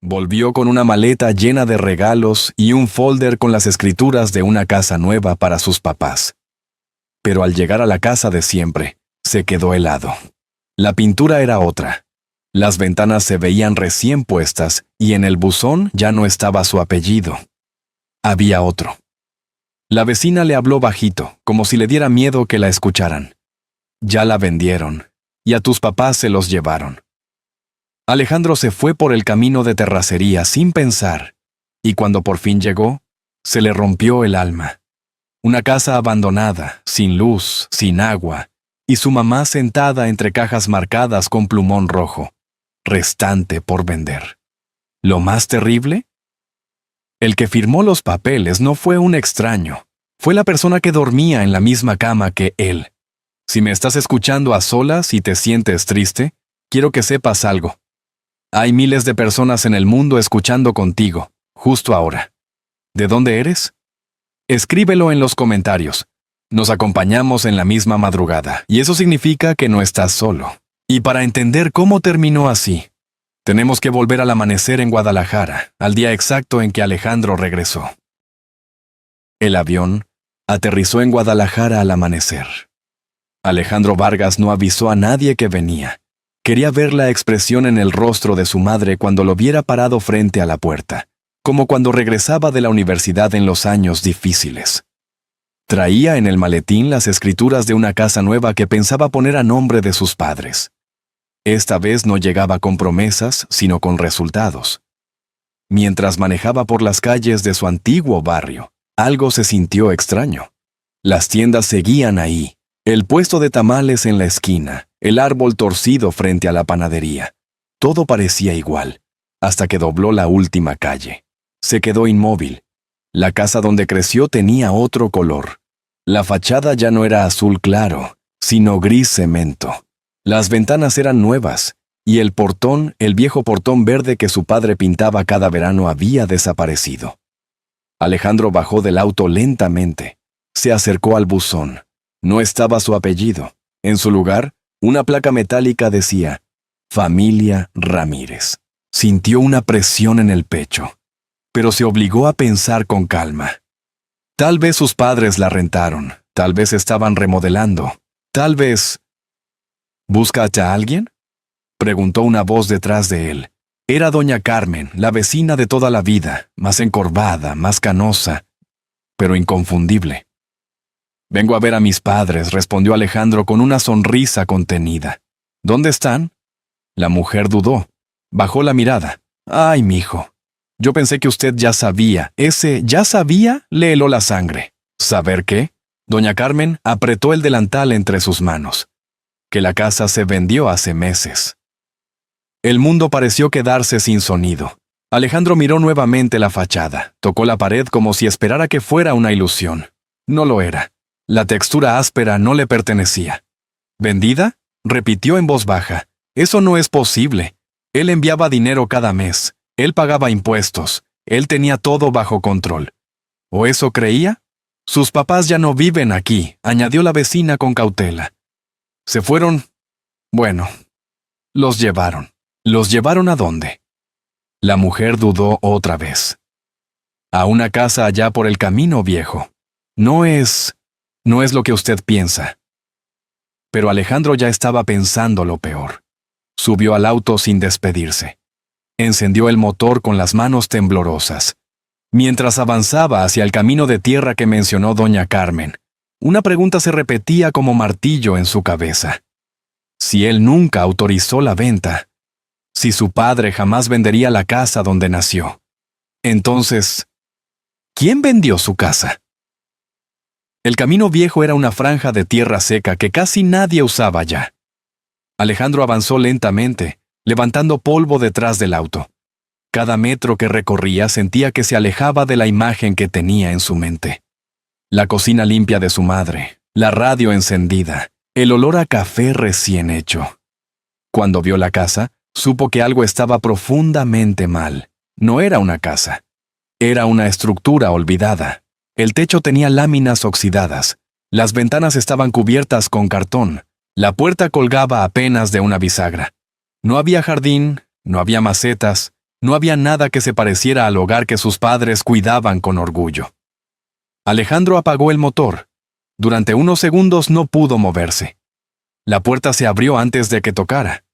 Volvió con una maleta llena de regalos y un folder con las escrituras de una casa nueva para sus papás. Pero al llegar a la casa de siempre, se quedó helado. La pintura era otra. Las ventanas se veían recién puestas y en el buzón ya no estaba su apellido. Había otro. La vecina le habló bajito, como si le diera miedo que la escucharan. Ya la vendieron, y a tus papás se los llevaron. Alejandro se fue por el camino de terracería sin pensar, y cuando por fin llegó, se le rompió el alma. Una casa abandonada, sin luz, sin agua, y su mamá sentada entre cajas marcadas con plumón rojo, restante por vender. ¿Lo más terrible? El que firmó los papeles no fue un extraño, fue la persona que dormía en la misma cama que él. Si me estás escuchando a solas y te sientes triste, quiero que sepas algo. Hay miles de personas en el mundo escuchando contigo, justo ahora. ¿De dónde eres? Escríbelo en los comentarios. Nos acompañamos en la misma madrugada, y eso significa que no estás solo. Y para entender cómo terminó así, tenemos que volver al amanecer en Guadalajara, al día exacto en que Alejandro regresó. El avión aterrizó en Guadalajara al amanecer. Alejandro Vargas no avisó a nadie que venía. Quería ver la expresión en el rostro de su madre cuando lo viera parado frente a la puerta, como cuando regresaba de la universidad en los años difíciles. Traía en el maletín las escrituras de una casa nueva que pensaba poner a nombre de sus padres. Esta vez no llegaba con promesas, sino con resultados. Mientras manejaba por las calles de su antiguo barrio, algo se sintió extraño. Las tiendas seguían ahí, el puesto de tamales en la esquina, el árbol torcido frente a la panadería. Todo parecía igual, hasta que dobló la última calle. Se quedó inmóvil. La casa donde creció tenía otro color. La fachada ya no era azul claro, sino gris cemento. Las ventanas eran nuevas, y el portón, el viejo portón verde que su padre pintaba cada verano, había desaparecido. Alejandro bajó del auto lentamente. Se acercó al buzón. No estaba su apellido. En su lugar, una placa metálica decía, Familia Ramírez. Sintió una presión en el pecho, pero se obligó a pensar con calma. Tal vez sus padres la rentaron, tal vez estaban remodelando, tal vez... ¿Búscate a alguien?, preguntó una voz detrás de él. Era doña Carmen, la vecina de toda la vida, más encorvada, más canosa, pero inconfundible. Vengo a ver a mis padres, respondió Alejandro con una sonrisa contenida. ¿Dónde están? La mujer dudó. Bajó la mirada. Ay, mijo. Yo pensé que usted ya sabía. Ese «ya sabía» le heló la sangre. ¿Saber qué? Doña Carmen apretó el delantal entre sus manos. Que la casa se vendió hace meses. El mundo pareció quedarse sin sonido. Alejandro miró nuevamente la fachada. Tocó la pared como si esperara que fuera una ilusión. No lo era. La textura áspera no le pertenecía. ¿Vendida? Repitió en voz baja. Eso no es posible. Él enviaba dinero cada mes. Él pagaba impuestos. Él tenía todo bajo control. ¿O eso creía? Sus papás ya no viven aquí, añadió la vecina con cautela. Se fueron... Bueno, los llevaron. ¿Los llevaron a dónde? La mujer dudó otra vez. A una casa allá por el camino viejo. No es lo que usted piensa. Pero Alejandro ya estaba pensando lo peor. Subió al auto sin despedirse. Encendió el motor con las manos temblorosas. Mientras avanzaba hacia el camino de tierra que mencionó doña Carmen, una pregunta se repetía como martillo en su cabeza. Si él nunca autorizó la venta, si su padre jamás vendería la casa donde nació, entonces, ¿quién vendió su casa? El camino viejo era una franja de tierra seca que casi nadie usaba ya. Alejandro avanzó lentamente, levantando polvo detrás del auto. Cada metro que recorría sentía que se alejaba de la imagen que tenía en su mente. La cocina limpia de su madre, la radio encendida, el olor a café recién hecho. Cuando vio la casa, supo que algo estaba profundamente mal. No era una casa. Era una estructura olvidada. El techo tenía láminas oxidadas. Las ventanas estaban cubiertas con cartón. La puerta colgaba apenas de una bisagra. No había jardín, no había macetas, No había nada que se pareciera al hogar que sus padres cuidaban con orgullo. Alejandro apagó el motor. Durante unos segundos no pudo moverse. La puerta se abrió antes de que tocara.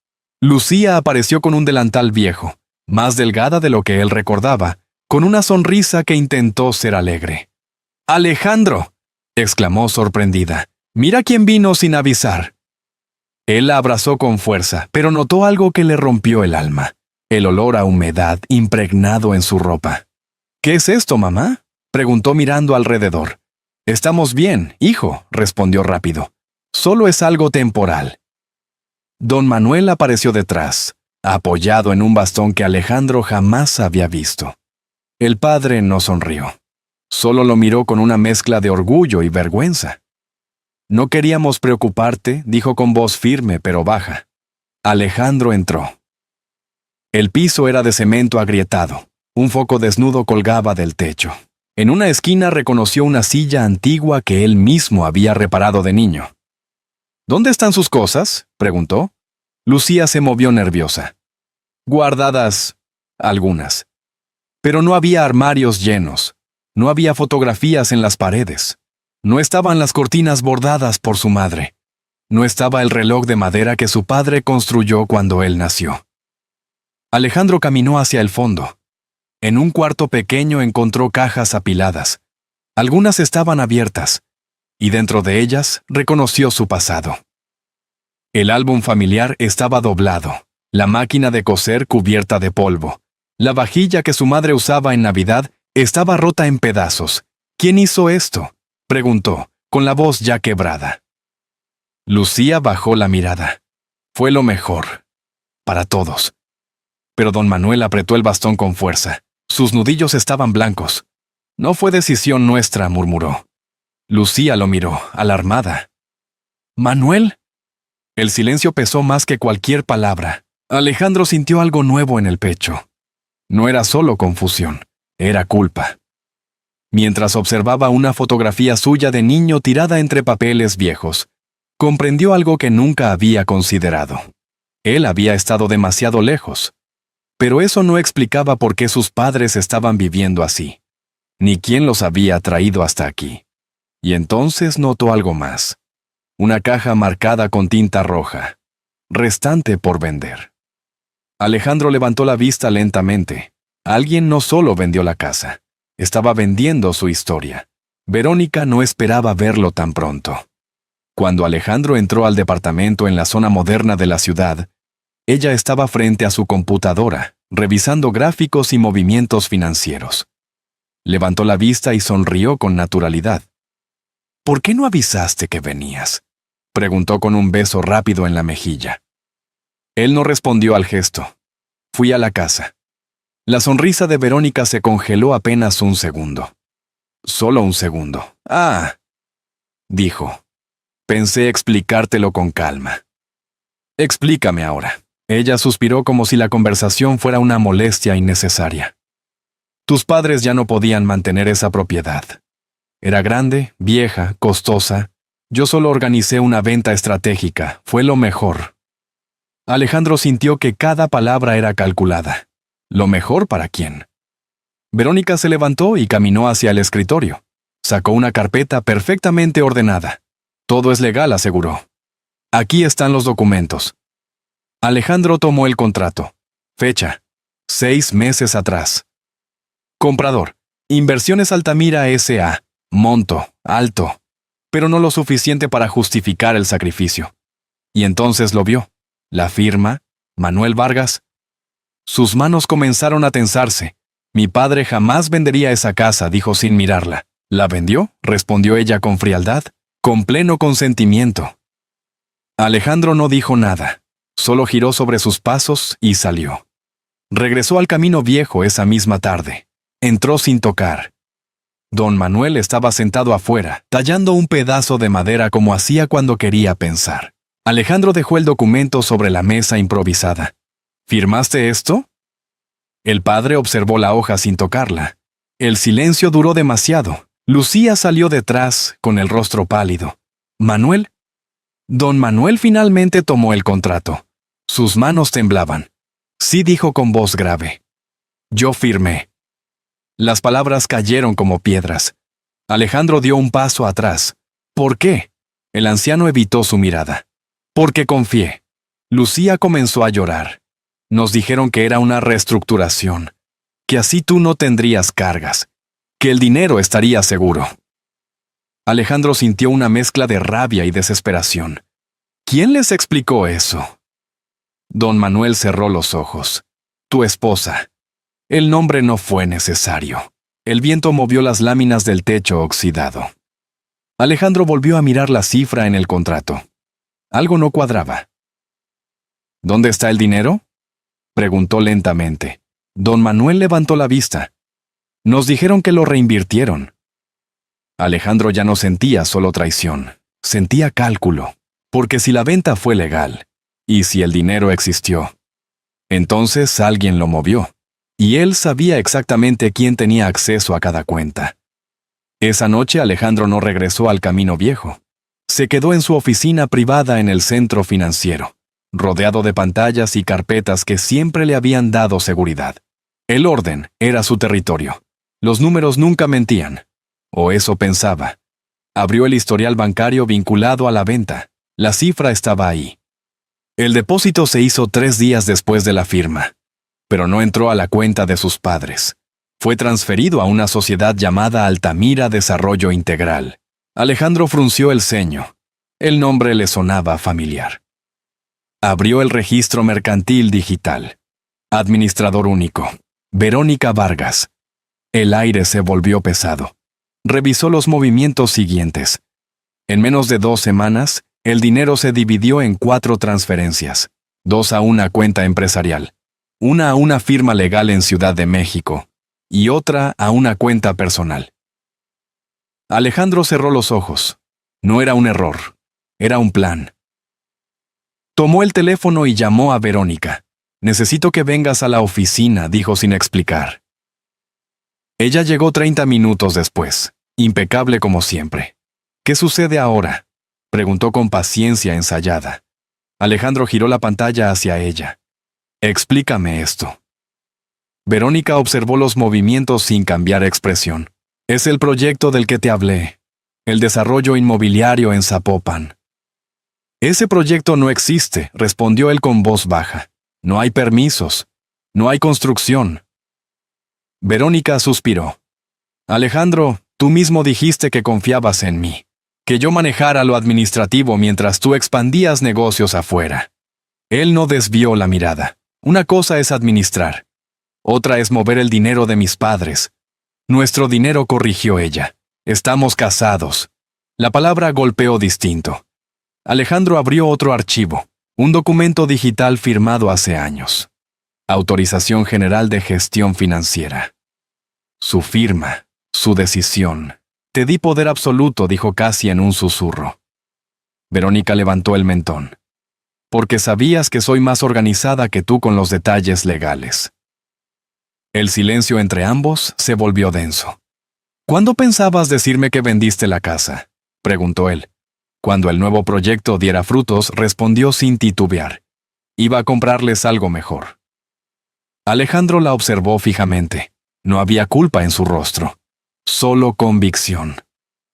Lucía apareció con un delantal viejo, más delgada de lo que él recordaba, con una sonrisa que intentó ser alegre. «¡Alejandro!», exclamó sorprendida. «¡Mira quién vino sin avisar!». Él la abrazó con fuerza, pero notó algo que le rompió el alma. El olor a humedad impregnado en su ropa. «¿Qué es esto, mamá?», preguntó mirando alrededor. «Estamos bien, hijo», respondió rápido. «Solo es algo temporal». Don Manuel apareció detrás, apoyado en un bastón que Alejandro jamás había visto. El padre no sonrió. Solo lo miró con una mezcla de orgullo y vergüenza. «No queríamos preocuparte», dijo con voz firme pero baja. Alejandro entró. El piso era de cemento agrietado. Un foco desnudo colgaba del techo. En una esquina reconoció una silla antigua que él mismo había reparado de niño. «¿Dónde están sus cosas?», preguntó. Lucía se movió nerviosa. «Guardadas algunas. Pero no había armarios llenos. No había fotografías en las paredes. No estaban las cortinas bordadas por su madre. No estaba el reloj de madera que su padre construyó cuando él nació». Alejandro caminó hacia el fondo. En un cuarto pequeño encontró cajas apiladas. Algunas estaban abiertas, y dentro de ellas reconoció su pasado. El álbum familiar estaba doblado, la máquina de coser cubierta de polvo. La vajilla que su madre usaba en Navidad estaba rota en pedazos. «¿Quién hizo esto?», preguntó, con la voz ya quebrada. Lucía bajó la mirada. Fue lo mejor. Para todos. Pero don Manuel apretó el bastón con fuerza. Sus nudillos estaban blancos. «No fue decisión nuestra», murmuró. Lucía lo miró, alarmada. «¿Manuel?». El silencio pesó más que cualquier palabra. Alejandro sintió algo nuevo en el pecho. No era solo confusión, era culpa. Mientras observaba una fotografía suya de niño tirada entre papeles viejos, comprendió algo que nunca había considerado. Él había estado demasiado lejos. Pero eso no explicaba por qué sus padres estaban viviendo así, ni quién los había traído hasta aquí. Y entonces notó algo más. Una caja marcada con tinta roja, restante por vender. Alejandro levantó la vista lentamente. Alguien no solo vendió la casa, estaba vendiendo su historia. Verónica no esperaba verlo tan pronto. Cuando Alejandro entró al departamento en la zona moderna de la ciudad, ella estaba frente a su computadora, revisando gráficos y movimientos financieros. Levantó la vista y sonrió con naturalidad. «¿Por qué no avisaste que venías?», preguntó con un beso rápido en la mejilla. Él no respondió al gesto. Fui a la casa. La sonrisa de Verónica se congeló apenas un segundo. Solo un segundo. «Ah», dijo. «Pensé explicártelo con calma». «Explícame ahora». Ella suspiró como si la conversación fuera una molestia innecesaria. «Tus padres ya no podían mantener esa propiedad. Era grande, vieja, costosa. Yo solo organicé una venta estratégica. Fue lo mejor». Alejandro sintió que cada palabra era calculada. ¿Lo mejor para quién? Verónica se levantó y caminó hacia el escritorio. Sacó una carpeta perfectamente ordenada. «Todo es legal», aseguró. «Aquí están los documentos». Alejandro tomó el contrato. Fecha: 6 meses atrás. Comprador: Inversiones Altamira S.A. Monto: alto, pero no lo suficiente para justificar el sacrificio. Y entonces lo vio. La firma: Manuel Vargas. Sus manos comenzaron a tensarse. «Mi padre jamás vendería esa casa», dijo sin mirarla. «¿La vendió?», respondió ella con frialdad, con pleno consentimiento. Alejandro no dijo nada. Solo giró sobre sus pasos y salió. Regresó al camino viejo esa misma tarde. Entró sin tocar. Don Manuel estaba sentado afuera, tallando un pedazo de madera como hacía cuando quería pensar. Alejandro dejó el documento sobre la mesa improvisada. «¿Firmaste esto?». El padre observó la hoja sin tocarla. El silencio duró demasiado. Lucía salió detrás, con el rostro pálido. «¿Manuel?». Don Manuel finalmente tomó el contrato. Sus manos temblaban. «Sí», dijo con voz grave. Yo firmé. Las palabras cayeron como piedras. Alejandro dio un paso atrás. ¿Por qué? El anciano evitó su mirada. Porque confié. Lucía comenzó a llorar. Nos dijeron que era una reestructuración, que así tú no tendrías cargas, que el dinero estaría seguro. Alejandro sintió una mezcla de rabia y desesperación. ¿Quién les explicó eso? Don Manuel cerró los ojos. Tu esposa. El nombre no fue necesario. El viento movió las láminas del techo oxidado. Alejandro volvió a mirar la cifra en el contrato. Algo no cuadraba. ¿Dónde está el dinero?, preguntó lentamente. Don Manuel levantó la vista. Nos dijeron que lo reinvirtieron. Alejandro ya no sentía solo traición, sentía cálculo, porque si la venta fue legal, y si el dinero existió, entonces alguien lo movió, y él sabía exactamente quién tenía acceso a cada cuenta. Esa noche Alejandro no regresó al camino viejo. Se quedó en su oficina privada en el centro financiero, rodeado de pantallas y carpetas que siempre le habían dado seguridad. El orden era su territorio. Los números nunca mentían. O eso pensaba. Abrió el historial bancario vinculado a la venta. La cifra estaba ahí. El depósito se hizo 3 días después de la firma, pero no entró a la cuenta de sus padres. Fue transferido a una sociedad llamada Altamira Desarrollo Integral. Alejandro frunció el ceño. El nombre le sonaba familiar. Abrió el registro mercantil digital. Administrador único. Verónica Vargas. El aire se volvió pesado. Revisó los movimientos siguientes. En menos de 2 semanas, el dinero se dividió en 4 transferencias. 2 a una cuenta empresarial, una a una firma legal en Ciudad de México y otra a una cuenta personal. Alejandro cerró los ojos. No era un error, era un plan. Tomó el teléfono y llamó a Verónica. Necesito que vengas a la oficina, dijo sin explicar. Ella llegó 30 minutos después, impecable como siempre. ¿Qué sucede ahora?, preguntó con paciencia ensayada. Alejandro giró la pantalla hacia ella. Explícame esto. Verónica observó los movimientos sin cambiar expresión. Es el proyecto del que te hablé, el desarrollo inmobiliario en Zapopan. Ese proyecto no existe, respondió él con voz baja. No hay permisos, no hay construcción. Verónica suspiró. Alejandro, tú mismo dijiste que confiabas en mí, que yo manejara lo administrativo mientras tú expandías negocios afuera. Él no desvió la mirada. Una cosa es administrar. Otra es mover el dinero de mis padres. Nuestro dinero, corrigió ella. Estamos casados. La palabra golpeó distinto. Alejandro abrió otro archivo, un documento digital firmado hace años. Autorización General de Gestión Financiera. Su firma, su decisión. Te di poder absoluto, dijo casi en un susurro. Verónica levantó el mentón. Porque sabías que soy más organizada que tú con los detalles legales. El silencio entre ambos se volvió denso. ¿Cuándo pensabas decirme que vendiste la casa?, preguntó él. Cuando el nuevo proyecto diera frutos, respondió sin titubear. Iba a comprarles algo mejor. Alejandro la observó fijamente. No había culpa en su rostro, solo convicción.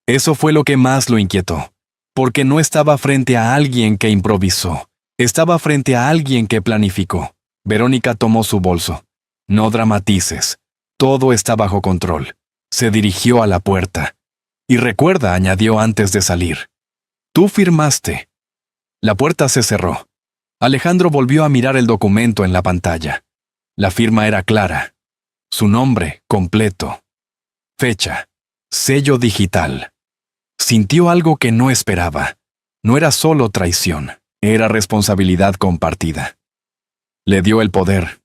Eso fue lo que más lo inquietó, porque no estaba frente a alguien que improvisó, estaba frente a alguien que planificó. Verónica tomó su bolso. No dramatices, todo está bajo control. Se dirigió a la puerta. Y recuerda, añadió antes de salir. Tú firmaste. La puerta se cerró. Alejandro volvió a mirar el documento en la pantalla. La firma era clara. Su nombre completo. Fecha. Sello digital. Sintió algo que no esperaba. No era solo traición, era responsabilidad compartida. Le dio el poder,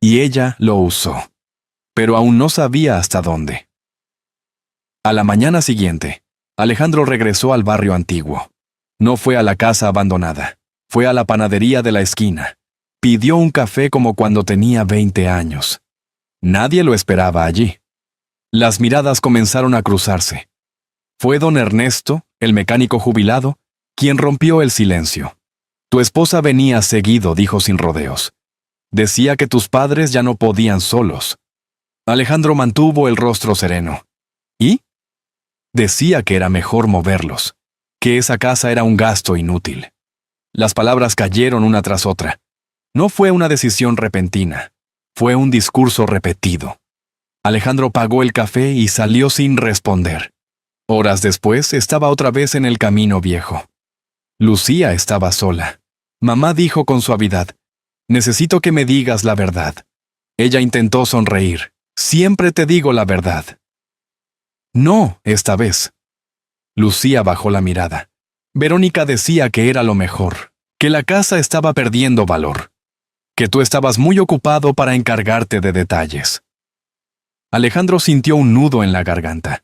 y ella lo usó. Pero aún no sabía hasta dónde. A la mañana siguiente, Alejandro regresó al barrio antiguo. No fue a la casa abandonada, fue a la panadería de la esquina. Pidió un café como cuando tenía 20 años. Nadie lo esperaba allí. Las miradas comenzaron a cruzarse. Fue don Ernesto, el mecánico jubilado, quien rompió el silencio. Tu esposa venía seguido, dijo sin rodeos. Decía que tus padres ya no podían solos. Alejandro mantuvo el rostro sereno. ¿Y? Decía que era mejor moverlos, que esa casa era un gasto inútil. Las palabras cayeron una tras otra. No fue una decisión repentina, fue un discurso repetido. Alejandro pagó el café y salió sin responder. Horas después estaba otra vez en el camino viejo. Lucía estaba sola. Mamá dijo con suavidad: «Necesito que me digas la verdad». Ella intentó sonreír. «Siempre te digo la verdad». «No, esta vez». Lucía bajó la mirada. Verónica decía que era lo mejor, que la casa estaba perdiendo valor, que tú estabas muy ocupado para encargarte de detalles. Alejandro sintió un nudo en la garganta.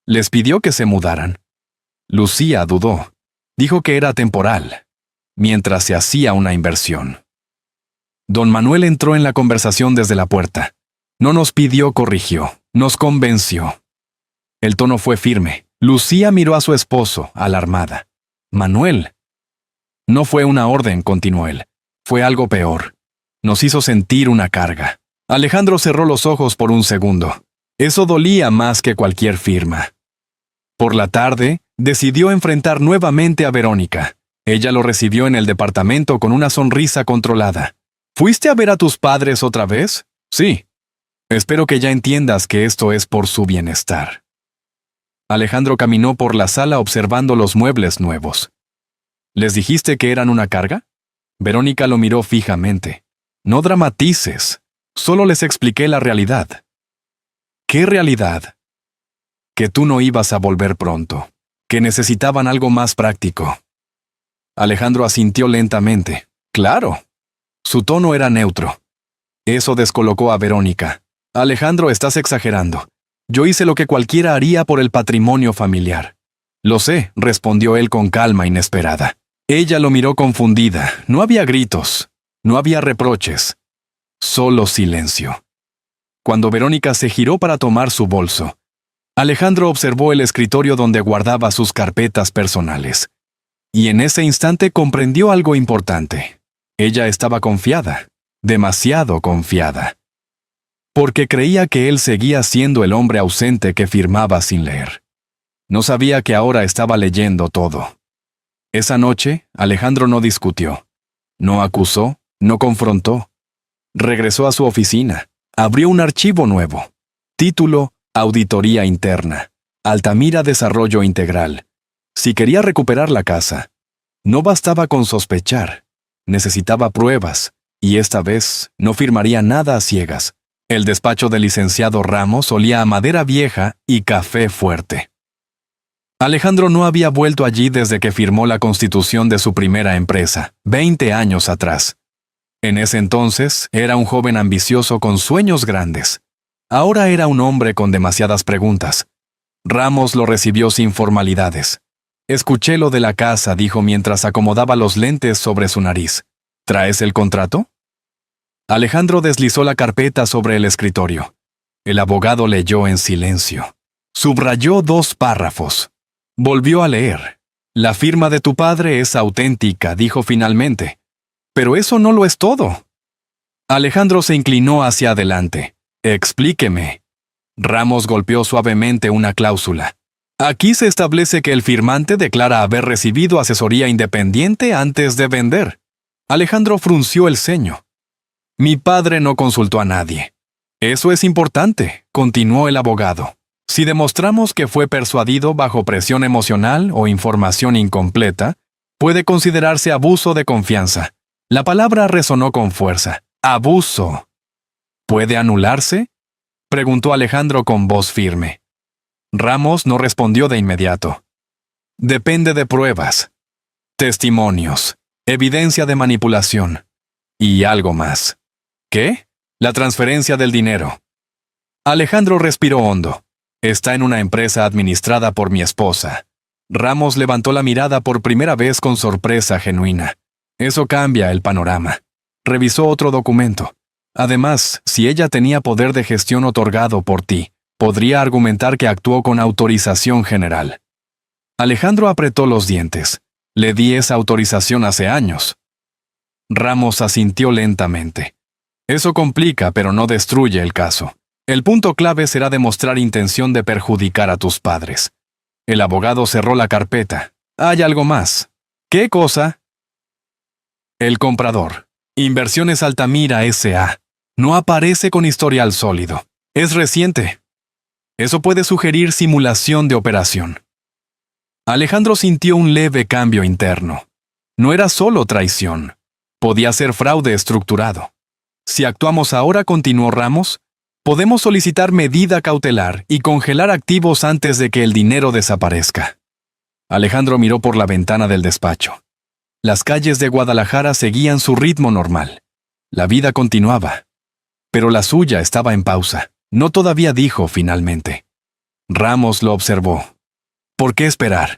Les pidió que se mudaran. Lucía dudó. Dijo que era temporal, mientras se hacía una inversión. Don Manuel entró en la conversación desde la puerta. No nos pidió, corrigió, nos convenció. El tono fue firme. Lucía miró a su esposo, alarmada. «Manuel». «No fue una orden», continuó él. «Fue algo peor. Nos hizo sentir una carga». Alejandro cerró los ojos por un segundo. Eso dolía más que cualquier firma. Por la tarde, decidió enfrentar nuevamente a Verónica. Ella lo recibió en el departamento con una sonrisa controlada. «¿Fuiste a ver a tus padres otra vez?» «Sí. Espero que ya entiendas que esto es por su bienestar». Alejandro caminó por la sala observando los muebles nuevos. «¿Les dijiste que eran una carga?» Verónica lo miró fijamente. «No dramatices. Solo les expliqué la realidad». «¿Qué realidad?» «Que tú no ibas a volver pronto. Que necesitaban algo más práctico». Alejandro asintió lentamente. «Claro». Su tono era neutro. Eso descolocó a Verónica. «Alejandro, estás exagerando. Yo hice lo que cualquiera haría por el patrimonio familiar». «Lo sé», respondió él con calma inesperada. Ella lo miró confundida. No había gritos. No había reproches. Solo silencio. Cuando Verónica se giró para tomar su bolso, Alejandro observó el escritorio donde guardaba sus carpetas personales. Y en ese instante comprendió algo importante. Ella estaba confiada, demasiado confiada. Porque creía que él seguía siendo el hombre ausente que firmaba sin leer. No sabía que ahora estaba leyendo todo. Esa noche, Alejandro no discutió. No acusó, no confrontó. Regresó a su oficina. Abrió un archivo nuevo. Título: Auditoría Interna. Altamira Desarrollo Integral. Si quería recuperar la casa, no bastaba con sospechar. Necesitaba pruebas, y esta vez no firmaría nada a ciegas. El despacho del licenciado Ramos olía a madera vieja y café fuerte. Alejandro no había vuelto allí desde que firmó la constitución de su primera empresa, 20 años atrás. En ese entonces era un joven ambicioso con sueños grandes. Ahora era un hombre con demasiadas preguntas. Ramos lo recibió sin formalidades. «Escuché lo de la casa», dijo mientras acomodaba los lentes sobre su nariz. «¿Traes el contrato?» Alejandro deslizó la carpeta sobre el escritorio. El abogado leyó en silencio. Subrayó 2 párrafos. Volvió a leer. «La firma de tu padre es auténtica», dijo finalmente. «Pero eso no lo es todo». Alejandro se inclinó hacia adelante. «Explíqueme». Ramos golpeó suavemente una cláusula. «Aquí se establece que el firmante declara haber recibido asesoría independiente antes de vender». Alejandro frunció el ceño. «Mi padre no consultó a nadie». «Eso es importante», continuó el abogado. «Si demostramos que fue persuadido bajo presión emocional o información incompleta, puede considerarse abuso de confianza». La palabra resonó con fuerza. «Abuso». «¿Puede anularse?», preguntó Alejandro con voz firme. Ramos no respondió de inmediato. «Depende de pruebas, testimonios, evidencia de manipulación y algo más». «¿Qué?». «La transferencia del dinero». Alejandro respiró hondo. «Está en una empresa administrada por mi esposa». Ramos levantó la mirada por primera vez con sorpresa genuina. «Eso cambia el panorama». Revisó otro documento. «Además, si ella tenía poder de gestión otorgado por ti, podría argumentar que actuó con autorización general». Alejandro apretó los dientes. «Le di esa autorización hace años». Ramos asintió lentamente. «Eso complica, pero no destruye el caso. El punto clave será demostrar intención de perjudicar a tus padres. El abogado cerró la carpeta. Hay algo más. ¿Qué cosa? El comprador. Inversiones Altamira S.A. No aparece con historial sólido. Es reciente. Eso puede sugerir simulación de operación. Alejandro sintió un leve cambio interno. No era solo traición. Podía ser fraude estructurado. Si actuamos ahora, continuó Ramos, podemos solicitar medida cautelar y congelar activos antes de que el dinero desaparezca. Alejandro miró por la ventana del despacho. Las calles de Guadalajara seguían su ritmo normal. La vida continuaba. Pero la suya estaba en pausa. No todavía, dijo finalmente. Ramos lo observó. ¿Por qué esperar?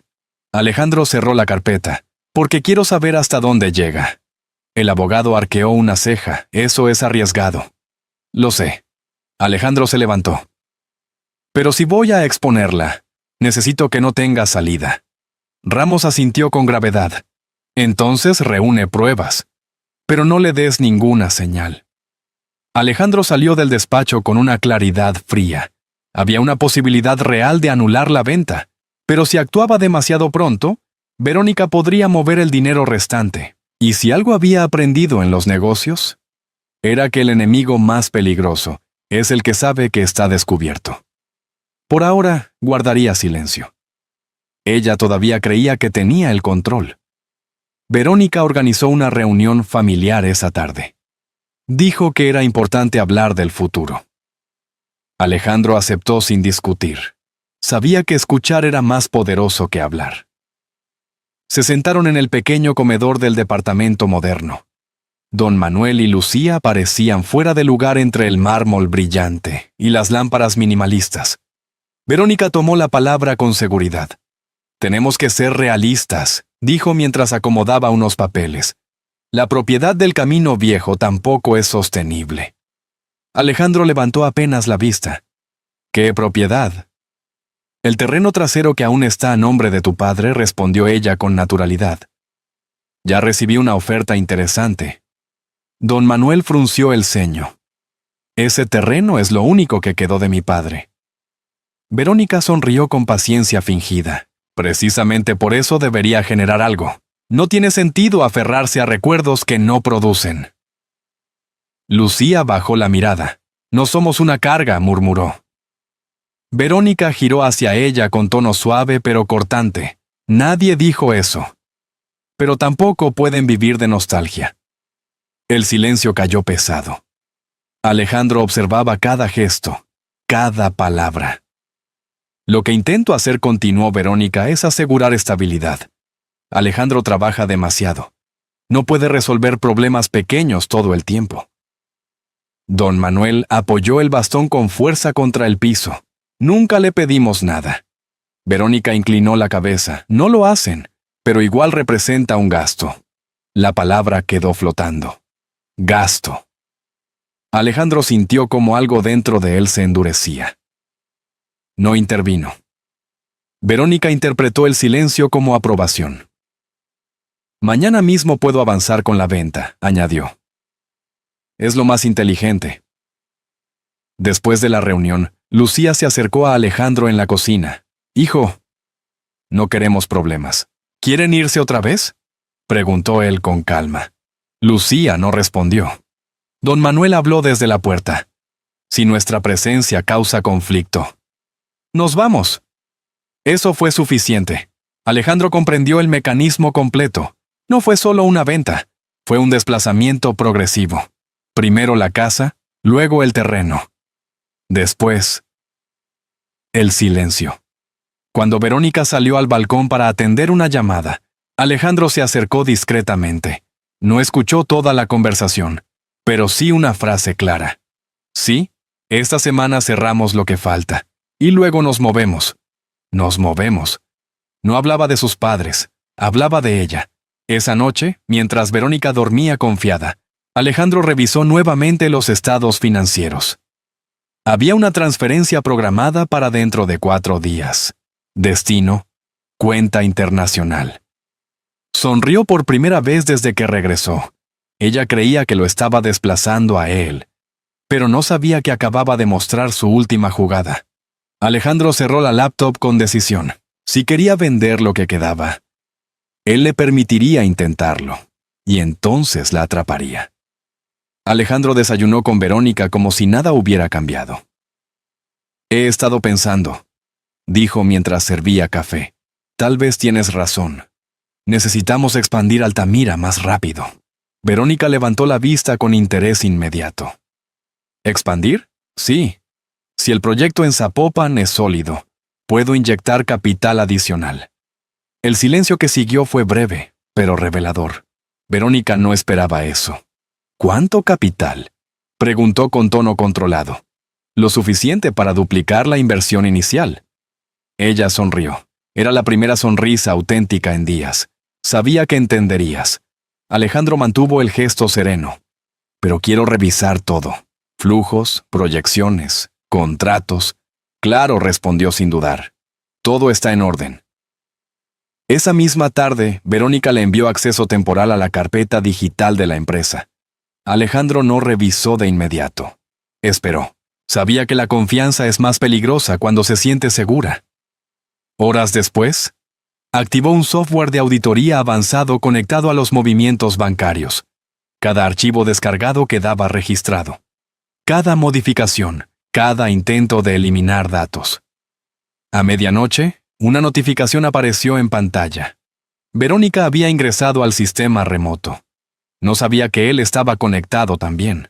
Alejandro cerró la carpeta. Porque quiero saber hasta dónde llega. El abogado arqueó una ceja. Eso es arriesgado. Lo sé. Alejandro se levantó. Pero si voy a exponerla, necesito que no tenga salida. Ramos asintió con gravedad. Entonces reúne pruebas. Pero no le des ninguna señal. Alejandro salió del despacho con una claridad fría. Había una posibilidad real de anular la venta, pero si actuaba demasiado pronto, Verónica podría mover el dinero restante. ¿Y si algo había aprendido en los negocios? Era que el enemigo más peligroso es el que sabe que está descubierto. Por ahora, guardaría silencio. Ella todavía creía que tenía el control. Verónica organizó una reunión familiar esa tarde. Dijo que era importante hablar del futuro. Alejandro aceptó sin discutir. Sabía que escuchar era más poderoso que hablar. Se sentaron en el pequeño comedor del departamento moderno. Don Manuel y Lucía parecían fuera de lugar entre el mármol brillante y las lámparas minimalistas. Verónica tomó la palabra con seguridad. Tenemos que ser realistas, dijo mientras acomodaba unos papeles. La propiedad del Camino Viejo tampoco es sostenible. Alejandro levantó apenas la vista. ¿Qué propiedad? El terreno trasero que aún está a nombre de tu padre, respondió ella con naturalidad. Ya recibí una oferta interesante. Don Manuel frunció el ceño. Ese terreno es lo único que quedó de mi padre. Verónica sonrió con paciencia fingida. Precisamente por eso debería generar algo. No tiene sentido aferrarse a recuerdos que no producen. Lucía bajó la mirada. No somos una carga, murmuró. Verónica giró hacia ella con tono suave pero cortante. Nadie dijo eso. Pero tampoco pueden vivir de nostalgia. El silencio cayó pesado. Alejandro observaba cada gesto, cada palabra. Lo que intento hacer, continuó Verónica, es asegurar estabilidad. Alejandro trabaja demasiado. No puede resolver problemas pequeños todo el tiempo. Don Manuel apoyó el bastón con fuerza contra el piso. Nunca le pedimos nada. Verónica inclinó la cabeza. No lo hacen, pero igual representa un gasto. La palabra quedó flotando. Gasto. Alejandro sintió como algo dentro de él se endurecía. No intervino. Verónica interpretó el silencio como aprobación. Mañana mismo puedo avanzar con la venta, añadió. Es lo más inteligente. Después de la reunión, Lucía se acercó a Alejandro en la cocina. Hijo, no queremos problemas. ¿Quieren irse otra vez? Preguntó él con calma. Lucía no respondió. Don Manuel habló desde la puerta. Si nuestra presencia causa conflicto. Nos vamos. Eso fue suficiente. Alejandro comprendió el mecanismo completo. No fue solo una venta, fue un desplazamiento progresivo. Primero la casa, luego el terreno. Después, el silencio. Cuando Verónica salió al balcón para atender una llamada, Alejandro se acercó discretamente. No escuchó toda la conversación, pero sí una frase clara. Sí, esta semana cerramos lo que falta, y luego nos movemos. Nos movemos. No hablaba de sus padres, hablaba de ella. Esa noche, mientras Verónica dormía confiada, Alejandro revisó nuevamente los estados financieros. Había una transferencia programada para dentro de 4 días. Destino, cuenta internacional. Sonrió por primera vez desde que regresó. Ella creía que lo estaba desplazando a él. pero no sabía que acababa de mostrar su última jugada. Alejandro cerró la laptop con decisión. Si quería vender lo que quedaba, él le permitiría intentarlo, y entonces la atraparía. Alejandro desayunó con Verónica como si nada hubiera cambiado. «He estado pensando», dijo mientras servía café. «Tal vez tienes razón. Necesitamos expandir Altamira más rápido». Verónica levantó la vista con interés inmediato. ¿Expandir? Sí. Si el proyecto en Zapopan es sólido, puedo inyectar capital adicional. El silencio que siguió fue breve, pero revelador. Verónica no esperaba eso. ¿Cuánto capital?, preguntó con tono controlado. Lo suficiente para duplicar la inversión inicial. Ella sonrió. Era la primera sonrisa auténtica en días. Sabía que entenderías. Alejandro mantuvo el gesto sereno. Pero quiero revisar todo. Flujos, proyecciones, contratos. Claro, respondió sin dudar. Todo está en orden. Esa misma tarde, Verónica le envió acceso temporal a la carpeta digital de la empresa. Alejandro no revisó de inmediato. Esperó. Sabía que la confianza es más peligrosa cuando se siente segura. Horas después, activó un software de auditoría avanzado conectado a los movimientos bancarios. Cada archivo descargado quedaba registrado. Cada modificación, cada intento de eliminar datos. A medianoche, una notificación apareció en pantalla. Verónica había ingresado al sistema remoto. No sabía que él estaba conectado también.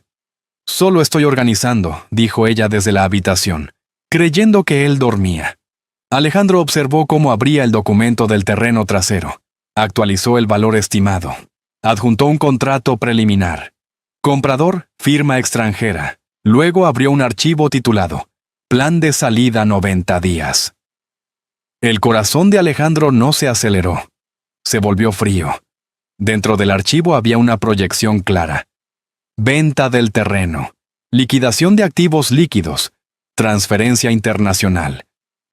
«Solo estoy organizando», dijo ella desde la habitación, creyendo que él dormía. Alejandro observó cómo abría el documento del terreno trasero. Actualizó el valor estimado. Adjuntó un contrato preliminar. Comprador, firma extranjera. Luego abrió un archivo titulado Plan de salida 90 días. El corazón de Alejandro no se aceleró. Se volvió frío. Dentro del archivo había una proyección clara. Venta del terreno. Liquidación de activos líquidos. Transferencia internacional.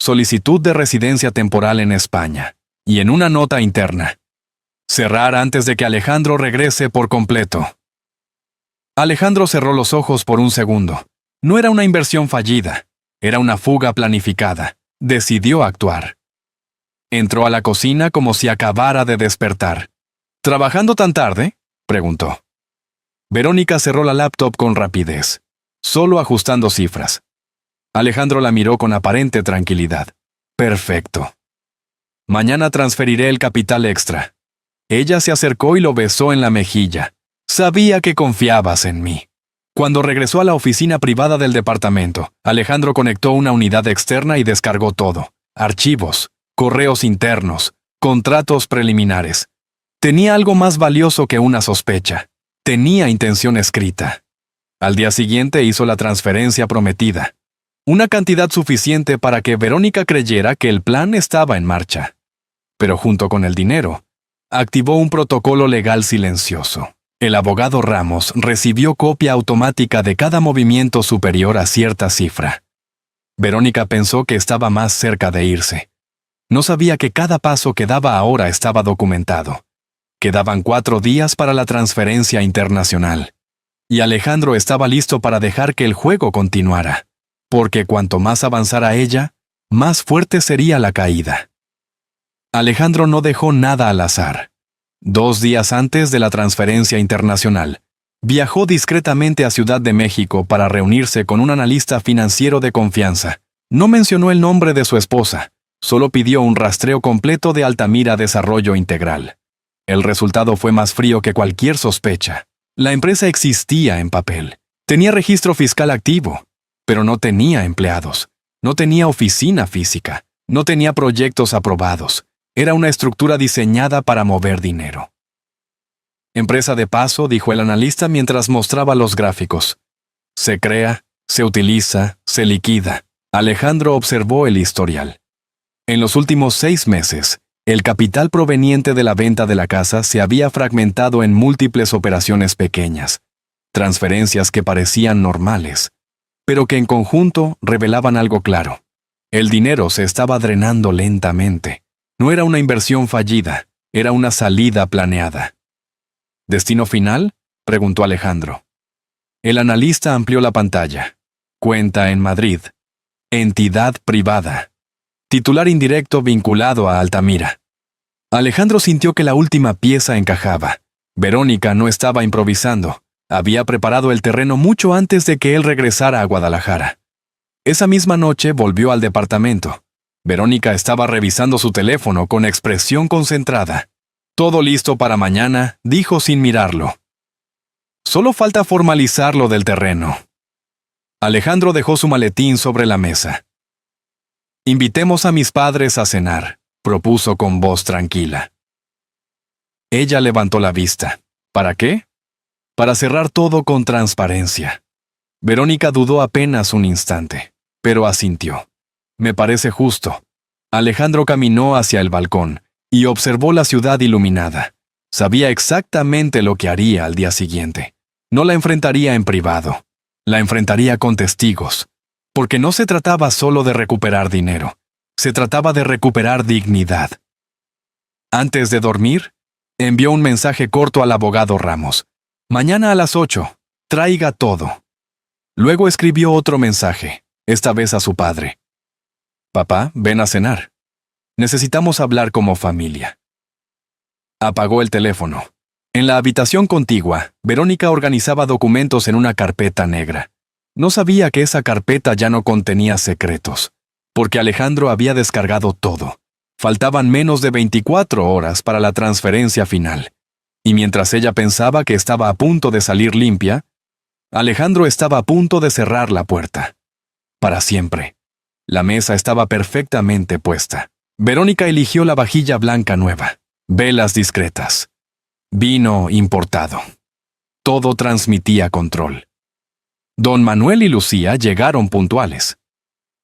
Solicitud de residencia temporal en España. Y en una nota interna. Cerrar antes de que Alejandro regrese por completo. Alejandro cerró los ojos por un segundo. No era una inversión fallida. Era una fuga planificada. Decidió actuar. Entró a la cocina como si acabara de despertar. ¿Trabajando tan tarde?, preguntó. Verónica cerró la laptop con rapidez, solo ajustando cifras. Alejandro la miró con aparente tranquilidad. Perfecto. Mañana transferiré el capital extra. Ella se acercó y lo besó en la mejilla. Sabía que confiabas en mí. Cuando regresó a la oficina privada del departamento, Alejandro conectó una unidad externa y descargó todo. Archivos, correos internos, contratos preliminares. Tenía algo más valioso que una sospecha. Tenía intención escrita. Al día siguiente hizo la transferencia prometida. Una cantidad suficiente para que Verónica creyera que el plan estaba en marcha. Pero junto con el dinero, activó un protocolo legal silencioso. El abogado Ramos recibió copia automática de cada movimiento superior a cierta cifra. Verónica pensó que estaba más cerca de irse. No sabía que cada paso que daba ahora estaba documentado. Quedaban 4 días para la transferencia internacional. Y Alejandro estaba listo para dejar que el juego continuara, porque cuanto más avanzara ella, más fuerte sería la caída. Alejandro no dejó nada al azar. 2 días antes de la transferencia internacional, viajó discretamente a Ciudad de México para reunirse con un analista financiero de confianza. No mencionó el nombre de su esposa, solo pidió un rastreo completo de Altamira Desarrollo Integral. El resultado fue más frío que cualquier sospecha. La empresa existía en papel. Tenía registro fiscal activo, pero no tenía empleados. No tenía oficina física. No tenía proyectos aprobados. Era una estructura diseñada para mover dinero. Empresa de paso, dijo el analista mientras mostraba los gráficos. Se crea, se utiliza, se liquida. Alejandro observó el historial. En los últimos 6 meses, el capital proveniente de la venta de la casa se había fragmentado en múltiples operaciones pequeñas, transferencias que parecían normales, pero que en conjunto revelaban algo claro. El dinero se estaba drenando lentamente. No era una inversión fallida, era una salida planeada. ¿Destino final?, preguntó Alejandro. El analista amplió la pantalla. Cuenta en Madrid. Entidad privada. Titular indirecto vinculado a Altamira. Alejandro sintió que la última pieza encajaba. Verónica no estaba improvisando. Había preparado el terreno mucho antes de que él regresara a Guadalajara. Esa misma noche volvió al departamento. Verónica estaba revisando su teléfono con expresión concentrada. Todo listo para mañana, dijo sin mirarlo. Solo falta formalizar lo del terreno. Alejandro dejó su maletín sobre la mesa. Invitemos a mis padres a cenar, propuso con voz tranquila. Ella levantó la vista. ¿Para qué? Para cerrar todo con transparencia. Verónica dudó apenas un instante, pero asintió. Me parece justo. Alejandro caminó hacia el balcón y observó la ciudad iluminada. Sabía exactamente lo que haría al día siguiente. No la enfrentaría en privado. La enfrentaría con testigos. Porque no se trataba solo de recuperar dinero. Se trataba de recuperar dignidad. Antes de dormir, envió un mensaje corto al abogado Ramos. Mañana a las 8, traiga todo. Luego escribió otro mensaje, esta vez a su padre. Papá, ven a cenar. Necesitamos hablar como familia. Apagó el teléfono. En la habitación contigua, Verónica organizaba documentos en una carpeta negra. No sabía que esa carpeta ya no contenía secretos, porque Alejandro había descargado todo. Faltaban menos de 24 horas para la transferencia final. Y mientras ella pensaba que estaba a punto de salir limpia, Alejandro estaba a punto de cerrar la puerta. Para siempre. La mesa estaba perfectamente puesta. Verónica eligió la vajilla blanca nueva, velas discretas, vino importado. Todo transmitía control. Don Manuel y Lucía llegaron puntuales.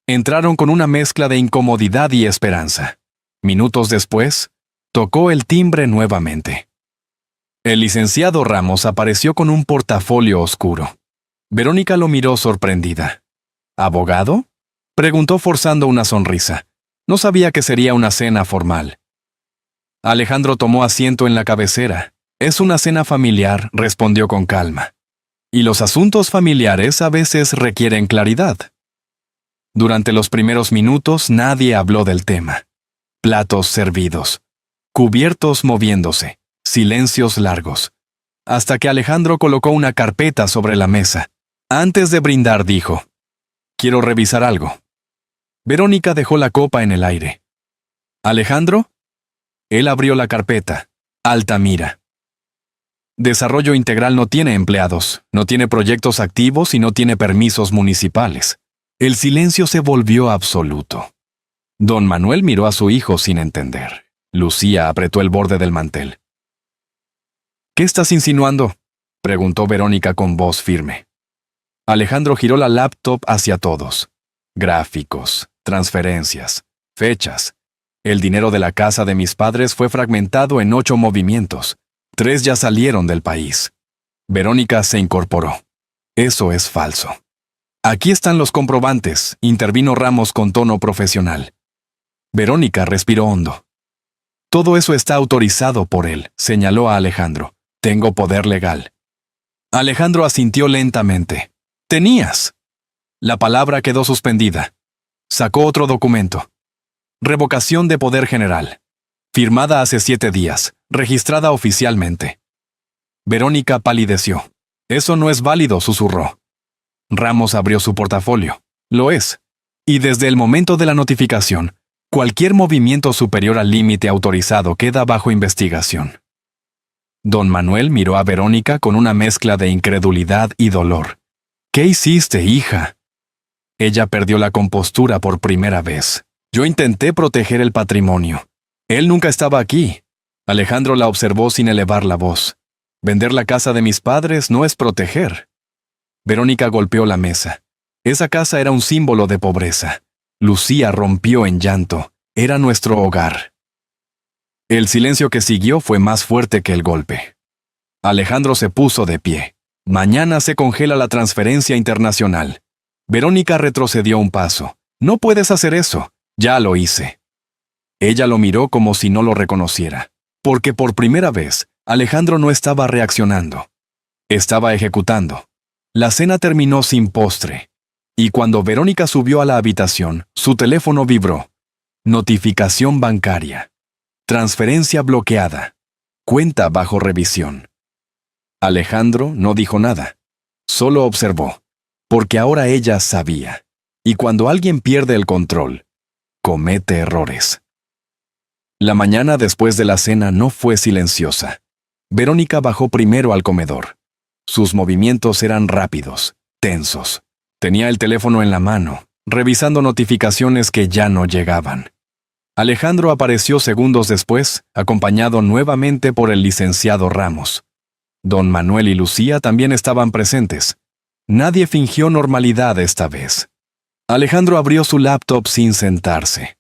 Entraron con una mezcla de incomodidad y esperanza. Minutos después, tocó el timbre nuevamente. El licenciado Ramos apareció con un portafolio oscuro. Verónica lo miró sorprendida. ¿Abogado?, preguntó forzando una sonrisa. No sabía que sería una cena formal. Alejandro tomó asiento en la cabecera. Es una cena familiar, respondió con calma. Y los asuntos familiares a veces requieren claridad. Durante los primeros minutos nadie habló del tema. Platos servidos. Cubiertos moviéndose. Silencios largos. Hasta que Alejandro colocó una carpeta sobre la mesa. Antes de brindar dijo: «Quiero revisar algo». Verónica dejó la copa en el aire. «¿Alejandro?» Él abrió la carpeta. Altamira. Desarrollo Integral no tiene empleados, no tiene proyectos activos y no tiene permisos municipales. El silencio se volvió absoluto. Don Manuel miró a su hijo sin entender. Lucía apretó el borde del mantel. «¿Qué estás insinuando?», preguntó Verónica con voz firme. Alejandro giró la laptop hacia todos. Gráficos, transferencias, fechas. El dinero de la casa de mis padres fue fragmentado en 8 movimientos. 3 ya salieron del país. Verónica se incorporó. Eso es falso. Aquí están los comprobantes, intervino Ramos con tono profesional. Verónica respiró hondo. Todo eso está autorizado por él, señaló a Alejandro. Tengo poder legal. Alejandro asintió lentamente. Tenías. La palabra quedó suspendida. Sacó otro documento. Revocación de poder general. Firmada hace 7 días, registrada oficialmente. Verónica palideció. Eso no es válido, susurró. Ramos abrió su portafolio. Lo es. Y desde el momento de la notificación, cualquier movimiento superior al límite autorizado queda bajo investigación. Don Manuel miró a Verónica con una mezcla de incredulidad y dolor. ¿Qué hiciste, hija? Ella perdió la compostura por primera vez. Yo intenté proteger el patrimonio. Él nunca estaba aquí. Alejandro la observó sin elevar la voz. Vender la casa de mis padres no es proteger. Verónica golpeó la mesa. Esa casa era un símbolo de pobreza. Lucía rompió en llanto. Era nuestro hogar. El silencio que siguió fue más fuerte que el golpe. Alejandro se puso de pie. Mañana se congela la transferencia internacional. Verónica retrocedió un paso. No puedes hacer eso. Ya lo hice. Ella lo miró como si no lo reconociera. Porque por primera vez, Alejandro no estaba reaccionando. Estaba ejecutando. La cena terminó sin postre, y cuando Verónica subió a la habitación, su teléfono vibró. Notificación bancaria. Transferencia bloqueada. Cuenta bajo revisión. Alejandro no dijo nada, solo observó, porque ahora ella sabía, y cuando alguien pierde el control, comete errores. La mañana después de la cena no fue silenciosa. Verónica bajó primero al comedor. Sus movimientos eran rápidos, tensos. Tenía el teléfono en la mano, revisando notificaciones que ya no llegaban. Alejandro apareció segundos después, acompañado nuevamente por el licenciado Ramos. Don Manuel y Lucía también estaban presentes. Nadie fingió normalidad esta vez. Alejandro abrió su laptop sin sentarse.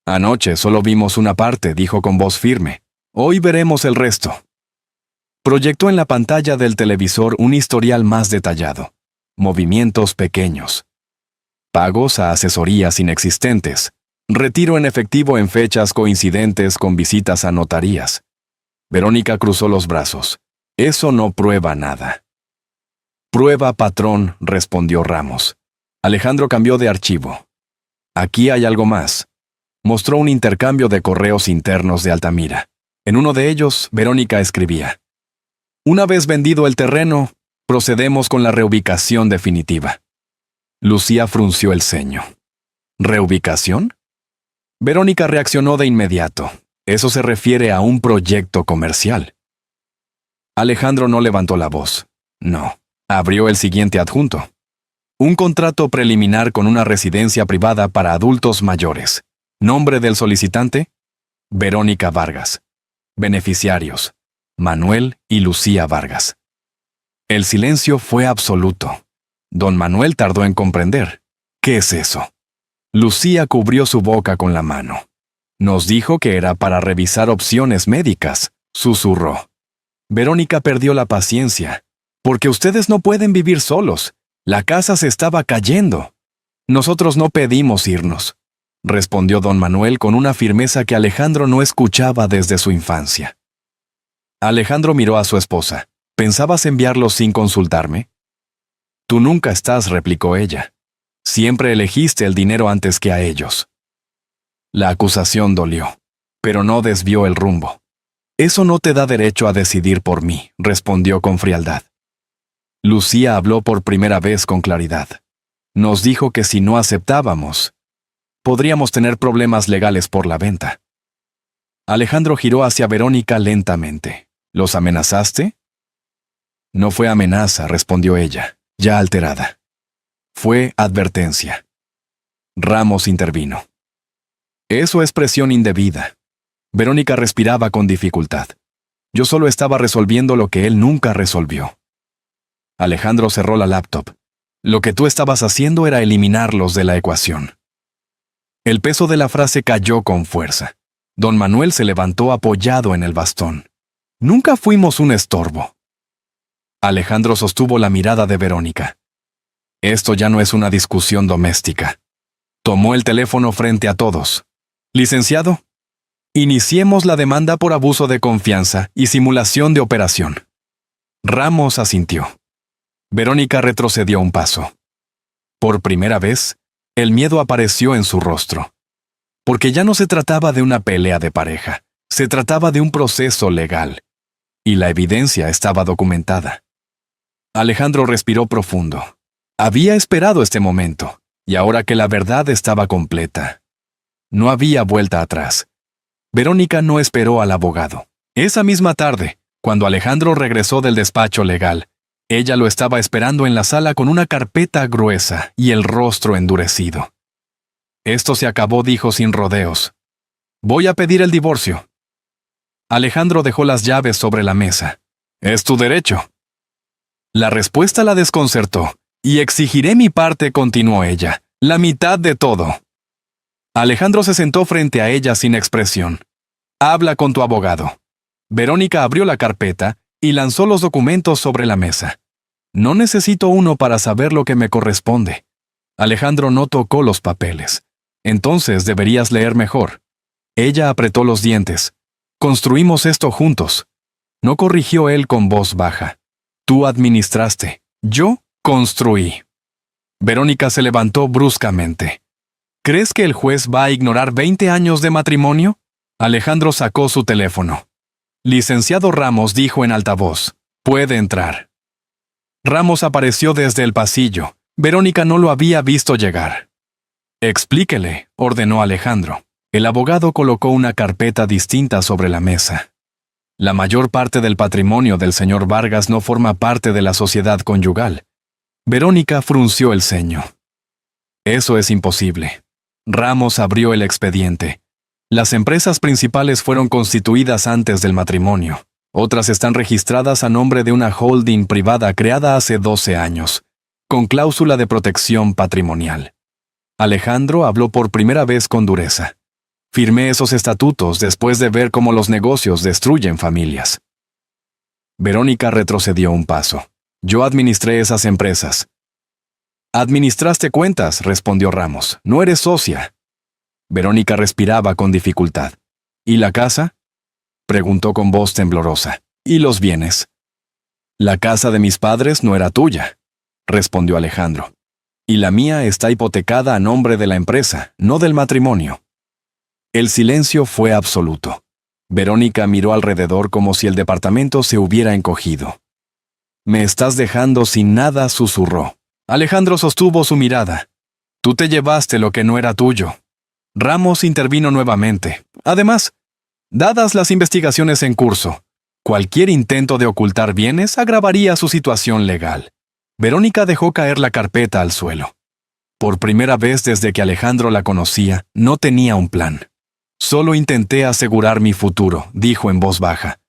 Anoche solo vimos una parte, dijo con voz firme. Hoy veremos el resto. Proyectó en la pantalla del televisor un historial más detallado. Movimientos pequeños. Pagos a asesorías inexistentes. Retiro en efectivo en fechas coincidentes con visitas a notarías. Verónica cruzó los brazos. Eso no prueba nada. Prueba, patrón, respondió Ramos. Alejandro cambió de archivo. Aquí hay algo más. Mostró un intercambio de correos internos de Altamira. En uno de ellos, Verónica escribía: Una vez vendido el terreno, procedemos con la reubicación definitiva. Lucía frunció el ceño. ¿Reubicación? Verónica reaccionó de inmediato. Eso se refiere a un proyecto comercial. Alejandro no levantó la voz. No. Abrió el siguiente adjunto. Un contrato preliminar con una residencia privada para adultos mayores. Nombre del solicitante: Verónica Vargas. Beneficiarios: Manuel y Lucía Vargas. El silencio fue absoluto. Don Manuel tardó en comprender. ¿Qué es eso? Lucía cubrió su boca con la mano. Nos dijo que era para revisar opciones médicas, susurró. Verónica perdió la paciencia. Porque ustedes no pueden vivir solos. La casa se estaba cayendo. Nosotros no pedimos irnos, respondió don Manuel con una firmeza que Alejandro no escuchaba desde su infancia. Alejandro miró a su esposa. ¿Pensabas enviarlos sin consultarme? Tú nunca estás, replicó ella. Siempre elegiste el dinero antes que a ellos. La acusación dolió, pero no desvió el rumbo. Eso no te da derecho a decidir por mí, respondió con frialdad. Lucía habló por primera vez con claridad. Nos dijo que si no aceptábamos, podríamos tener problemas legales por la venta. Alejandro giró hacia Verónica lentamente. ¿Los amenazaste? No fue amenaza, respondió ella, ya alterada. Fue advertencia. Ramos intervino. Eso es presión indebida. Verónica respiraba con dificultad. Yo solo estaba resolviendo lo que él nunca resolvió. Alejandro cerró la laptop. Lo que tú estabas haciendo era eliminarlos de la ecuación. El peso de la frase cayó con fuerza. Don Manuel se levantó apoyado en el bastón. Nunca fuimos un estorbo. Alejandro sostuvo la mirada de Verónica. Esto ya no es una discusión doméstica. Tomó el teléfono frente a todos. Licenciado, iniciemos la demanda por abuso de confianza y simulación de operación. Ramos asintió. Verónica retrocedió un paso. Por primera vez, el miedo apareció en su rostro. Porque ya no se trataba de una pelea de pareja, se trataba de un proceso legal. Y la evidencia estaba documentada. Alejandro respiró profundo. Había esperado este momento, y ahora que la verdad estaba completa, no había vuelta atrás. Verónica no esperó al abogado. Esa misma tarde, cuando Alejandro regresó del despacho legal, ella lo estaba esperando en la sala con una carpeta gruesa y el rostro endurecido. Esto se acabó, dijo sin rodeos. Voy a pedir el divorcio. Alejandro dejó las llaves sobre la mesa. Es tu derecho. La respuesta la desconcertó. Y exigiré mi parte, continuó ella, la mitad de todo. Alejandro se sentó frente a ella sin expresión. Habla con tu abogado. Verónica abrió la carpeta y lanzó los documentos sobre la mesa. No necesito uno para saber lo que me corresponde. Alejandro no tocó los papeles. Entonces deberías leer mejor. Ella apretó los dientes. Construimos esto juntos. No corrigió él con voz baja. Tú administraste. Yo Construí. Verónica se levantó bruscamente. ¿Crees que el juez va a ignorar 20 años de matrimonio? Alejandro sacó su teléfono. Licenciado Ramos dijo en altavoz, «Puede entrar». Ramos apareció desde el pasillo. Verónica no lo había visto llegar. «Explíquele», ordenó Alejandro. El abogado colocó una carpeta distinta sobre la mesa. La mayor parte del patrimonio del señor Vargas no forma parte de la sociedad conyugal. Verónica frunció el ceño. Eso es imposible. Ramos abrió el expediente. Las empresas principales fueron constituidas antes del matrimonio. Otras están registradas a nombre de una holding privada creada hace 12 años, con cláusula de protección patrimonial. Alejandro habló por primera vez con dureza. Firmé esos estatutos después de ver cómo los negocios destruyen familias. Verónica retrocedió un paso. Yo administré esas empresas. Administraste cuentas, respondió Ramos. No eres socia. Verónica respiraba con dificultad. ¿Y la casa? Preguntó con voz temblorosa. ¿Y los bienes? La casa de mis padres no era tuya, respondió Alejandro. Y la mía está hipotecada a nombre de la empresa, no del matrimonio. El silencio fue absoluto. Verónica miró alrededor como si el departamento se hubiera encogido. «Me estás dejando sin nada», susurró. Alejandro sostuvo su mirada. «Tú te llevaste lo que no era tuyo». Ramos intervino nuevamente. Además, dadas las investigaciones en curso, cualquier intento de ocultar bienes agravaría su situación legal. Verónica dejó caer la carpeta al suelo. Por primera vez desde que Alejandro la conocía, no tenía un plan. «Solo intenté asegurar mi futuro», dijo en voz baja.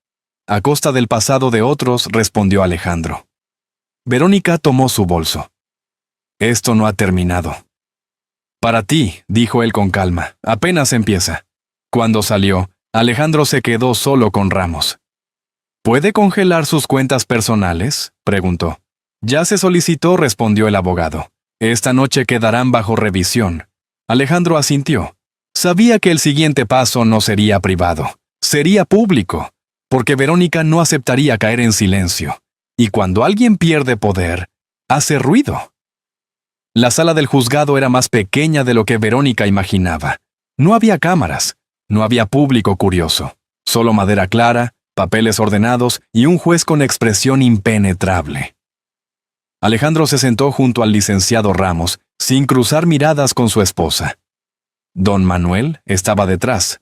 «A costa del pasado de otros», respondió Alejandro. Verónica tomó su bolso. «Esto no ha terminado». «Para ti», dijo él con calma, «apenas empieza». Cuando salió, Alejandro se quedó solo con Ramos. «¿Puede congelar sus cuentas personales?», preguntó. «Ya se solicitó», respondió el abogado. «Esta noche quedarán bajo revisión». Alejandro asintió. Sabía que el siguiente paso no sería privado, sería público, porque Verónica no aceptaría caer en silencio. Y cuando alguien pierde poder, hace ruido. La sala del juzgado era más pequeña de lo que Verónica imaginaba. No había cámaras, no había público curioso, solo madera clara, papeles ordenados y un juez con expresión impenetrable. Alejandro se sentó junto al licenciado Ramos, sin cruzar miradas con su esposa. Don Manuel estaba detrás,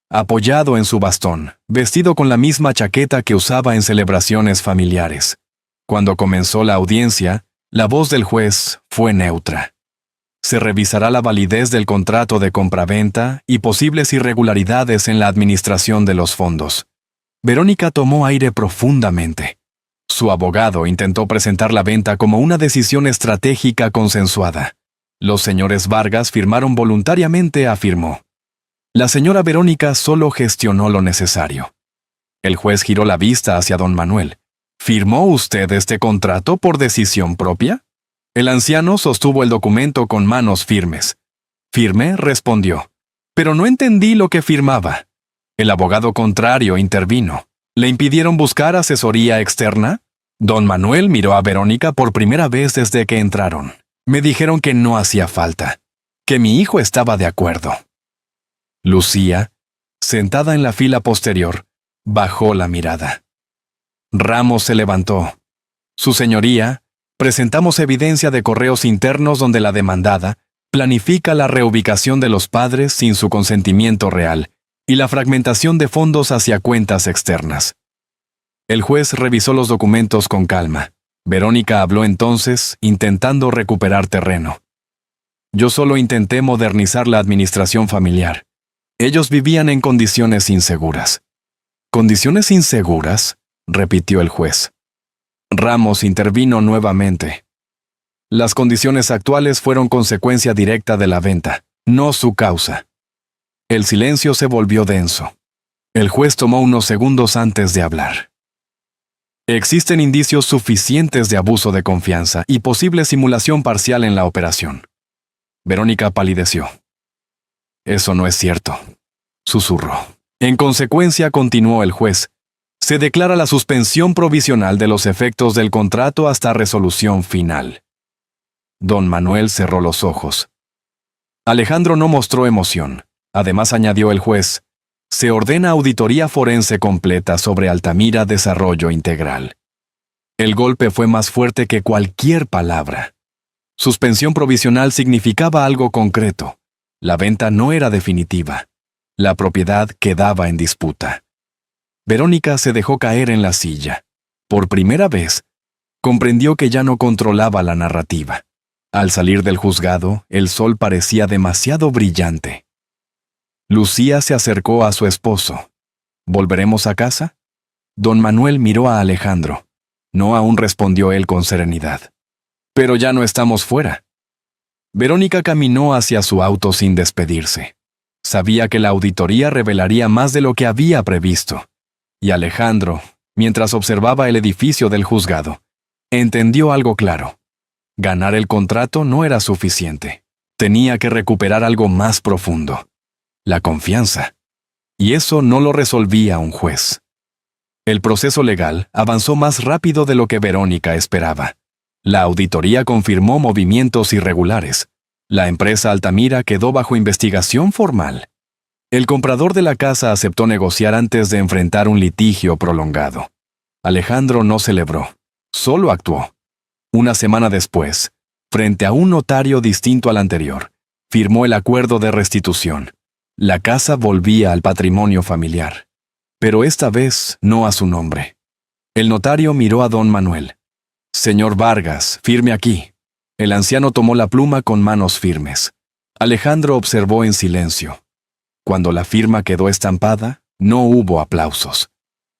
apoyado en su bastón, vestido con la misma chaqueta que usaba en celebraciones familiares. Cuando comenzó la audiencia, la voz del juez fue neutra. Se revisará la validez del contrato de compraventa y posibles irregularidades en la administración de los fondos. Verónica tomó aire profundamente. Su abogado intentó presentar la venta como una decisión estratégica consensuada. Los señores Vargas firmaron voluntariamente, afirmó. La señora Verónica solo gestionó lo necesario. El juez giró la vista hacia don Manuel. ¿Firmó usted este contrato por decisión propia? El anciano sostuvo el documento con manos firmes. «Firmé», respondió. «Pero no entendí lo que firmaba». El abogado contrario intervino. ¿Le impidieron buscar asesoría externa? Don Manuel miró a Verónica por primera vez desde que entraron. Me dijeron que no hacía falta, que mi hijo estaba de acuerdo. Lucía, sentada en la fila posterior, bajó la mirada. Ramos se levantó. Su señoría, presentamos evidencia de correos internos donde la demandada planifica la reubicación de los padres sin su consentimiento real y la fragmentación de fondos hacia cuentas externas. El juez revisó los documentos con calma. Verónica habló entonces, intentando recuperar terreno. Yo solo intenté modernizar la administración familiar. Ellos vivían en condiciones inseguras. ¿Condiciones inseguras?, repitió el juez. Ramos intervino nuevamente. Las condiciones actuales fueron consecuencia directa de la venta, no su causa. El silencio se volvió denso. El juez tomó unos segundos antes de hablar. Existen indicios suficientes de abuso de confianza y posible simulación parcial en la operación. Verónica palideció. Eso no es cierto, susurró. En consecuencia, continuó el juez, Se declara la suspensión provisional de los efectos del contrato hasta resolución final. Don Manuel cerró los ojos. Alejandro no mostró emoción. Además, añadió el juez, se ordena auditoría forense completa sobre Altamira Desarrollo Integral. El golpe fue más fuerte que cualquier palabra. Suspensión provisional significaba algo concreto. La venta no era definitiva. La propiedad quedaba en disputa. Verónica se dejó caer en la silla. Por primera vez, comprendió que ya no controlaba la narrativa. Al salir del juzgado, el sol parecía demasiado brillante. Lucía se acercó a su esposo. ¿Volveremos a casa? Don Manuel miró a Alejandro. No, aún, respondió él con serenidad. Pero ya no estamos fuera. Verónica caminó hacia su auto sin despedirse. Sabía que la auditoría revelaría más de lo que había previsto. Y Alejandro, mientras observaba el edificio del juzgado, entendió algo claro. Ganar el contrato no era suficiente. Tenía que recuperar algo más profundo. La confianza. Y eso no lo resolvía un juez. El proceso legal avanzó más rápido de lo que Verónica esperaba. La auditoría confirmó movimientos irregulares. La empresa Altamira quedó bajo investigación formal. El comprador de la casa aceptó negociar antes de enfrentar un litigio prolongado. Alejandro no celebró, solo actuó. Una semana después, frente a un notario distinto al anterior, firmó el acuerdo de restitución. La casa volvía al patrimonio familiar, pero esta vez no a su nombre. El notario miró a don Manuel. Señor Vargas, firme aquí. El anciano tomó la pluma con manos firmes. Alejandro observó en silencio. Cuando la firma quedó estampada, no hubo aplausos.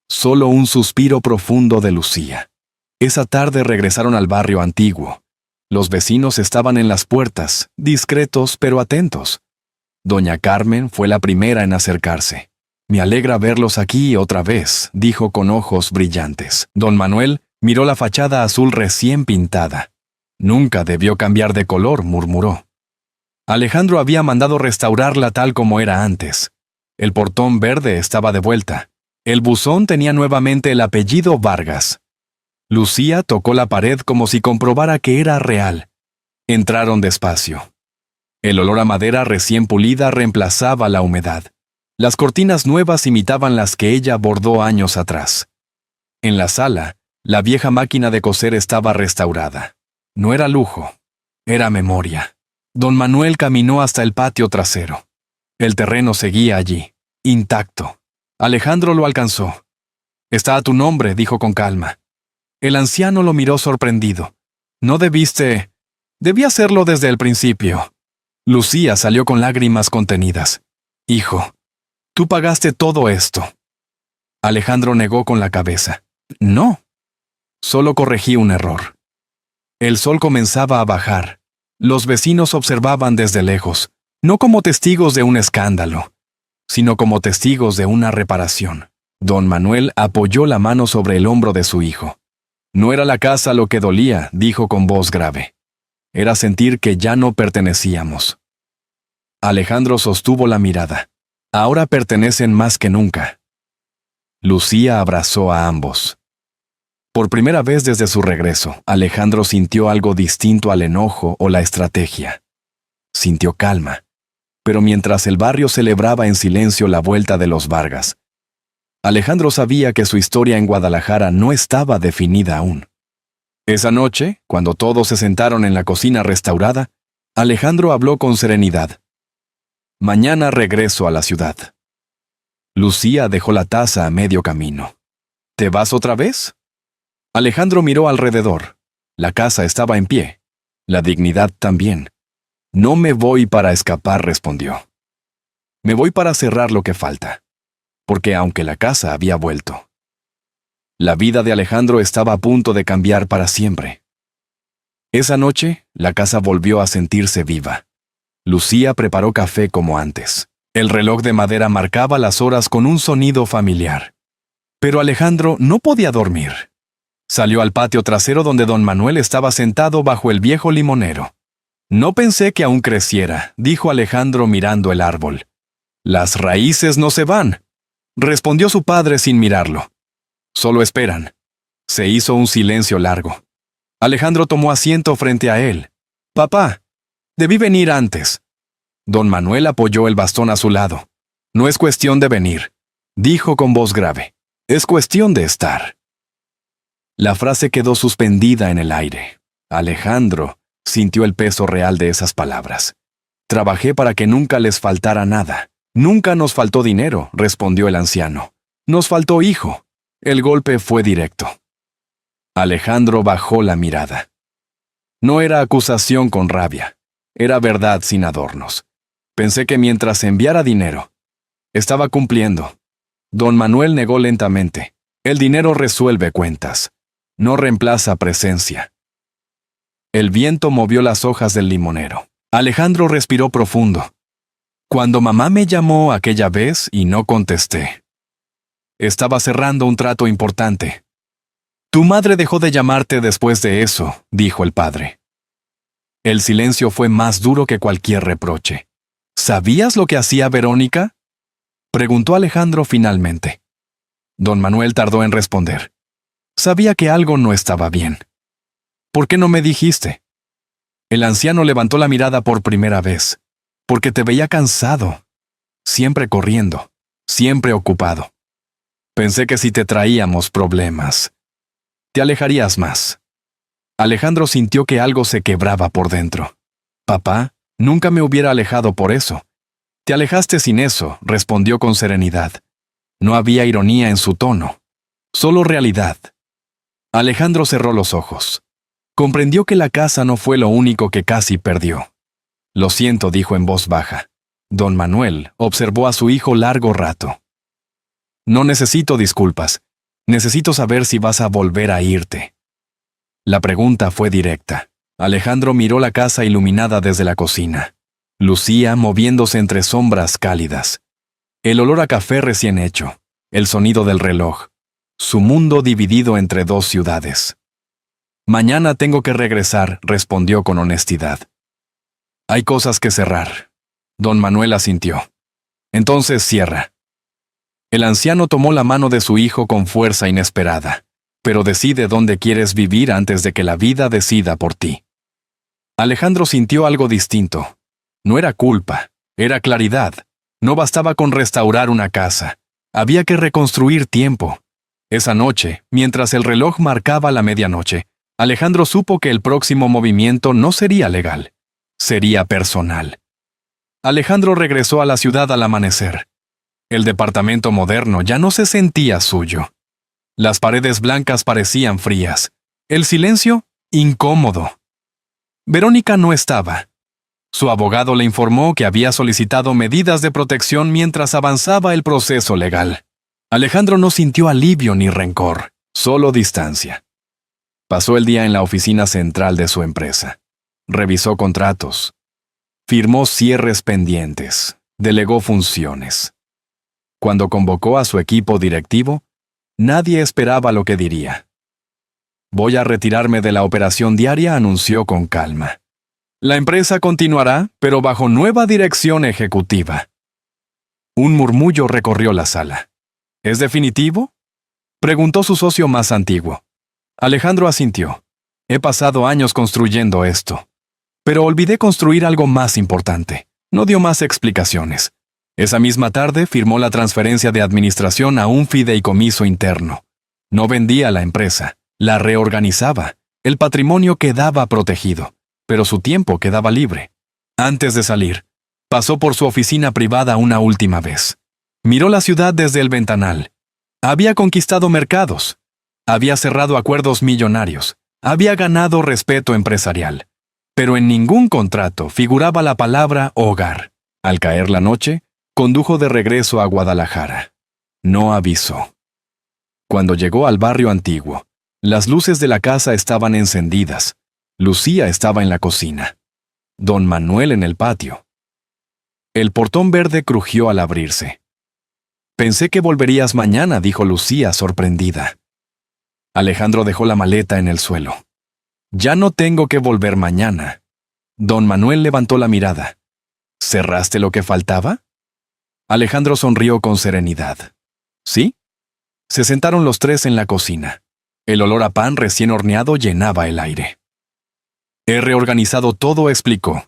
Solo un suspiro profundo de Lucía. Esa tarde regresaron al barrio antiguo. Los vecinos estaban en las puertas, discretos pero atentos. Doña Carmen fue la primera en acercarse. Me alegra verlos aquí otra vez, dijo con ojos brillantes. Don Manuel miró la fachada azul recién pintada. Nunca debió cambiar de color, murmuró. Alejandro había mandado restaurarla tal como era antes. El portón verde estaba de vuelta. El buzón tenía nuevamente el apellido Vargas. Lucía tocó la pared como si comprobara que era real. Entraron despacio. El olor a madera recién pulida reemplazaba la humedad. Las cortinas nuevas imitaban las que ella bordó años atrás. En la sala, la vieja máquina de coser estaba restaurada. No era lujo, era memoria. Don Manuel caminó hasta el patio trasero. El terreno seguía allí, intacto. Alejandro lo alcanzó. «Está a tu nombre», dijo con calma. El anciano lo miró sorprendido. «No debiste... Debí hacerlo desde el principio». Lucía salió con lágrimas contenidas. «Hijo, tú pagaste todo esto». Alejandro negó con la cabeza. «No. Solo corregí un error». El sol comenzaba a bajar. Los vecinos observaban desde lejos, no como testigos de un escándalo, sino como testigos de una reparación. Don Manuel apoyó la mano sobre el hombro de su hijo. No era la casa lo que dolía, dijo con voz grave. Era sentir que ya no pertenecíamos. Alejandro sostuvo la mirada. Ahora pertenecen más que nunca. Lucía abrazó a ambos. Por primera vez desde su regreso, Alejandro sintió algo distinto al enojo o la estrategia. Sintió calma. Pero mientras el barrio celebraba en silencio la vuelta de los Vargas, Alejandro sabía que su historia en Guadalajara no estaba definida aún. Esa noche, cuando todos se sentaron en la cocina restaurada, Alejandro habló con serenidad. Mañana regreso a la ciudad. Lucía dejó la taza a medio camino. ¿Te vas otra vez? Alejandro miró alrededor. La casa estaba en pie. La dignidad también. No me voy para escapar, respondió. Me voy para cerrar lo que falta. Porque aunque la casa había vuelto, la vida de Alejandro estaba a punto de cambiar para siempre. Esa noche, la casa volvió a sentirse viva. Lucía preparó café como antes. El reloj de madera marcaba las horas con un sonido familiar. Pero Alejandro no podía dormir. Salió al patio trasero donde don Manuel estaba sentado bajo el viejo limonero. No pensé que aún creciera, dijo Alejandro mirando el árbol. Las raíces no se van, respondió su padre sin mirarlo. Solo esperan. Se hizo un silencio largo. Alejandro tomó asiento frente a él. Papá, debí venir antes. Don Manuel apoyó el bastón a su lado. No es cuestión de venir, dijo con voz grave. Es cuestión de estar. La frase quedó suspendida en el aire. Alejandro sintió el peso real de esas palabras. Trabajé para que nunca les faltara nada. Nunca nos faltó dinero, respondió el anciano. Nos faltó hijo. El golpe fue directo. Alejandro bajó la mirada. No era acusación con rabia. Era verdad sin adornos. Pensé que mientras enviara dinero, estaba cumpliendo. Don Manuel negó lentamente. El dinero resuelve cuentas. No reemplaza presencia. El viento movió las hojas del limonero. Alejandro respiró profundo. Cuando mamá me llamó aquella vez y no contesté. Estaba cerrando un trato importante. Tu madre dejó de llamarte después de eso, dijo el padre. El silencio fue más duro que cualquier reproche. ¿Sabías lo que hacía Verónica? Preguntó Alejandro finalmente. Don Manuel tardó en responder. Sabía que algo no estaba bien. ¿Por qué no me dijiste? El anciano levantó la mirada por primera vez. Porque te veía cansado. Siempre corriendo. Siempre ocupado. Pensé que si te traíamos problemas, te alejarías más. Alejandro sintió que algo se quebraba por dentro. Papá, nunca me hubiera alejado por eso. Te alejaste sin eso, respondió con serenidad. No había ironía en su tono. Solo realidad. Alejandro cerró los ojos. Comprendió que la casa no fue lo único que casi perdió. Lo siento, dijo en voz baja. Don Manuel observó a su hijo largo rato. No necesito disculpas. Necesito saber si vas a volver a irte. La pregunta fue directa. Alejandro miró la casa iluminada desde la cocina. Lucía moviéndose entre sombras cálidas. El olor a café recién hecho. El sonido del reloj. Su mundo dividido entre dos ciudades. Mañana tengo que regresar, respondió con honestidad. Hay cosas que cerrar. Don Manuel asintió. Entonces cierra. El anciano tomó la mano de su hijo con fuerza inesperada. Pero decide dónde quieres vivir antes de que la vida decida por ti. Alejandro sintió algo distinto. No era culpa, era claridad. No bastaba con restaurar una casa. Había que reconstruir tiempo. Esa noche, mientras el reloj marcaba la medianoche, Alejandro supo que el próximo movimiento no sería legal. Sería personal. Alejandro regresó a la ciudad al amanecer. El departamento moderno ya no se sentía suyo. Las paredes blancas parecían frías. El silencio, incómodo. Verónica no estaba. Su abogado le informó que había solicitado medidas de protección mientras avanzaba el proceso legal. Alejandro no sintió alivio ni rencor, solo distancia. Pasó el día en la oficina central de su empresa. Revisó contratos. Firmó cierres pendientes. Delegó funciones. Cuando convocó a su equipo directivo, nadie esperaba lo que diría. Voy a retirarme de la operación diaria, anunció con calma. La empresa continuará, pero bajo nueva dirección ejecutiva. Un murmullo recorrió la sala. ¿Es definitivo? Preguntó su socio más antiguo. Alejandro asintió. He pasado años construyendo esto. Pero olvidé construir algo más importante. No dio más explicaciones. Esa misma tarde firmó la transferencia de administración a un fideicomiso interno. No vendía la empresa, la reorganizaba. El patrimonio quedaba protegido, pero su tiempo quedaba libre. Antes de salir, pasó por su oficina privada una última vez. Miró la ciudad desde el ventanal. Había conquistado mercados. Había cerrado acuerdos millonarios. Había ganado respeto empresarial. Pero en ningún contrato figuraba la palabra hogar. Al caer la noche, condujo de regreso a Guadalajara. No avisó. Cuando llegó al barrio antiguo, las luces de la casa estaban encendidas. Lucía estaba en la cocina. Don Manuel en el patio. El portón verde crujió al abrirse. Pensé que volverías mañana, dijo Lucía sorprendida. Alejandro dejó la maleta en el suelo. Ya no tengo que volver mañana. Don Manuel levantó la mirada. ¿Cerraste lo que faltaba? Alejandro sonrió con serenidad. ¿Sí? Se sentaron los tres en la cocina. El olor a pan recién horneado llenaba el aire. He reorganizado todo, explicó.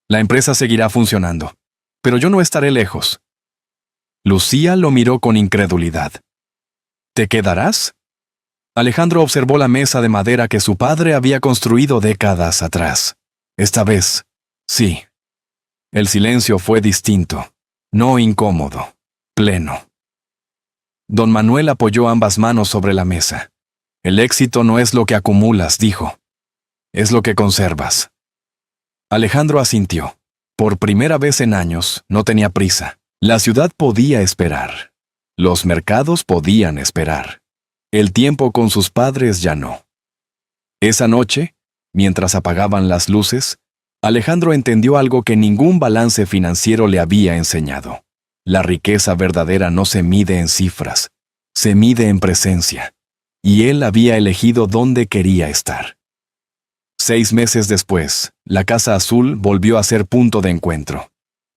La empresa seguirá funcionando, pero yo no estaré lejos. Lucía lo miró con incredulidad. ¿Te quedarás? Alejandro observó la mesa de madera que su padre había construido décadas atrás. Esta vez, sí. El silencio fue distinto, no incómodo, pleno. Don Manuel apoyó ambas manos sobre la mesa. El éxito no es lo que acumulas, dijo. Es lo que conservas. Alejandro asintió. Por primera vez en años, no tenía prisa. La ciudad podía esperar. Los mercados podían esperar. El tiempo con sus padres ya no. Esa noche, mientras apagaban las luces, Alejandro entendió algo que ningún balance financiero le había enseñado. La riqueza verdadera no se mide en cifras, se mide en presencia. Y él había elegido dónde quería estar. 6 meses después, la Casa Azul volvió a ser punto de encuentro.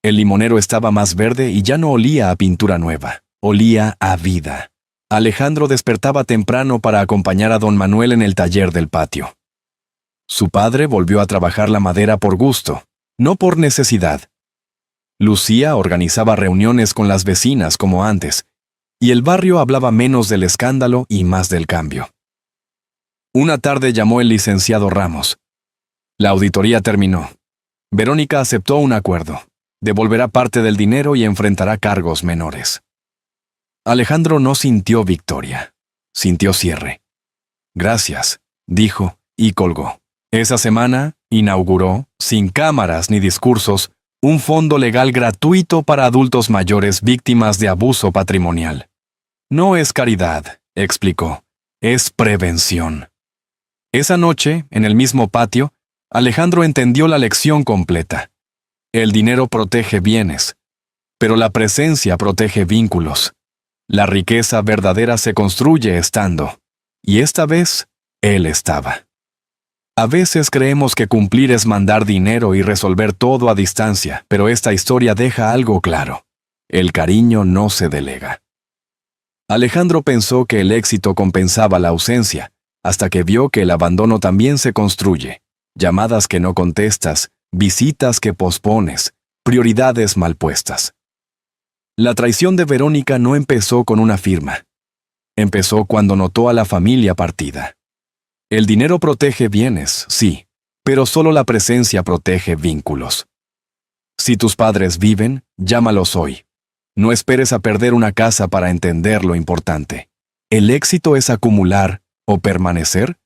El limonero estaba más verde y ya no olía a pintura nueva, olía a vida. Alejandro despertaba temprano para acompañar a don Manuel en el taller del patio. Su padre volvió a trabajar la madera por gusto, no por necesidad. Lucía organizaba reuniones con las vecinas como antes, y el barrio hablaba menos del escándalo y más del cambio. Una tarde llamó el licenciado Ramos. La auditoría terminó. Verónica aceptó un acuerdo. Devolverá parte del dinero y enfrentará cargos menores. Alejandro no sintió victoria, sintió cierre. Gracias, dijo, y colgó. Esa semana inauguró, sin cámaras ni discursos, un fondo legal gratuito para adultos mayores víctimas de abuso patrimonial. No es caridad, explicó, es prevención. Esa noche, en el mismo patio, Alejandro entendió la lección completa. El dinero protege bienes, pero la presencia protege vínculos. La riqueza verdadera se construye estando, y esta vez, él estaba. A veces creemos que cumplir es mandar dinero y resolver todo a distancia, pero esta historia deja algo claro. El cariño no se delega. Alejandro pensó que el éxito compensaba la ausencia, hasta que vio que el abandono también se construye. Llamadas que no contestas, visitas que pospones, prioridades mal puestas. La traición de Verónica no empezó con una firma. Empezó cuando notó a la familia partida. El dinero protege bienes, sí, pero solo la presencia protege vínculos. Si tus padres viven, llámalos hoy. No esperes a perder una casa para entender lo importante. El éxito es acumular o permanecer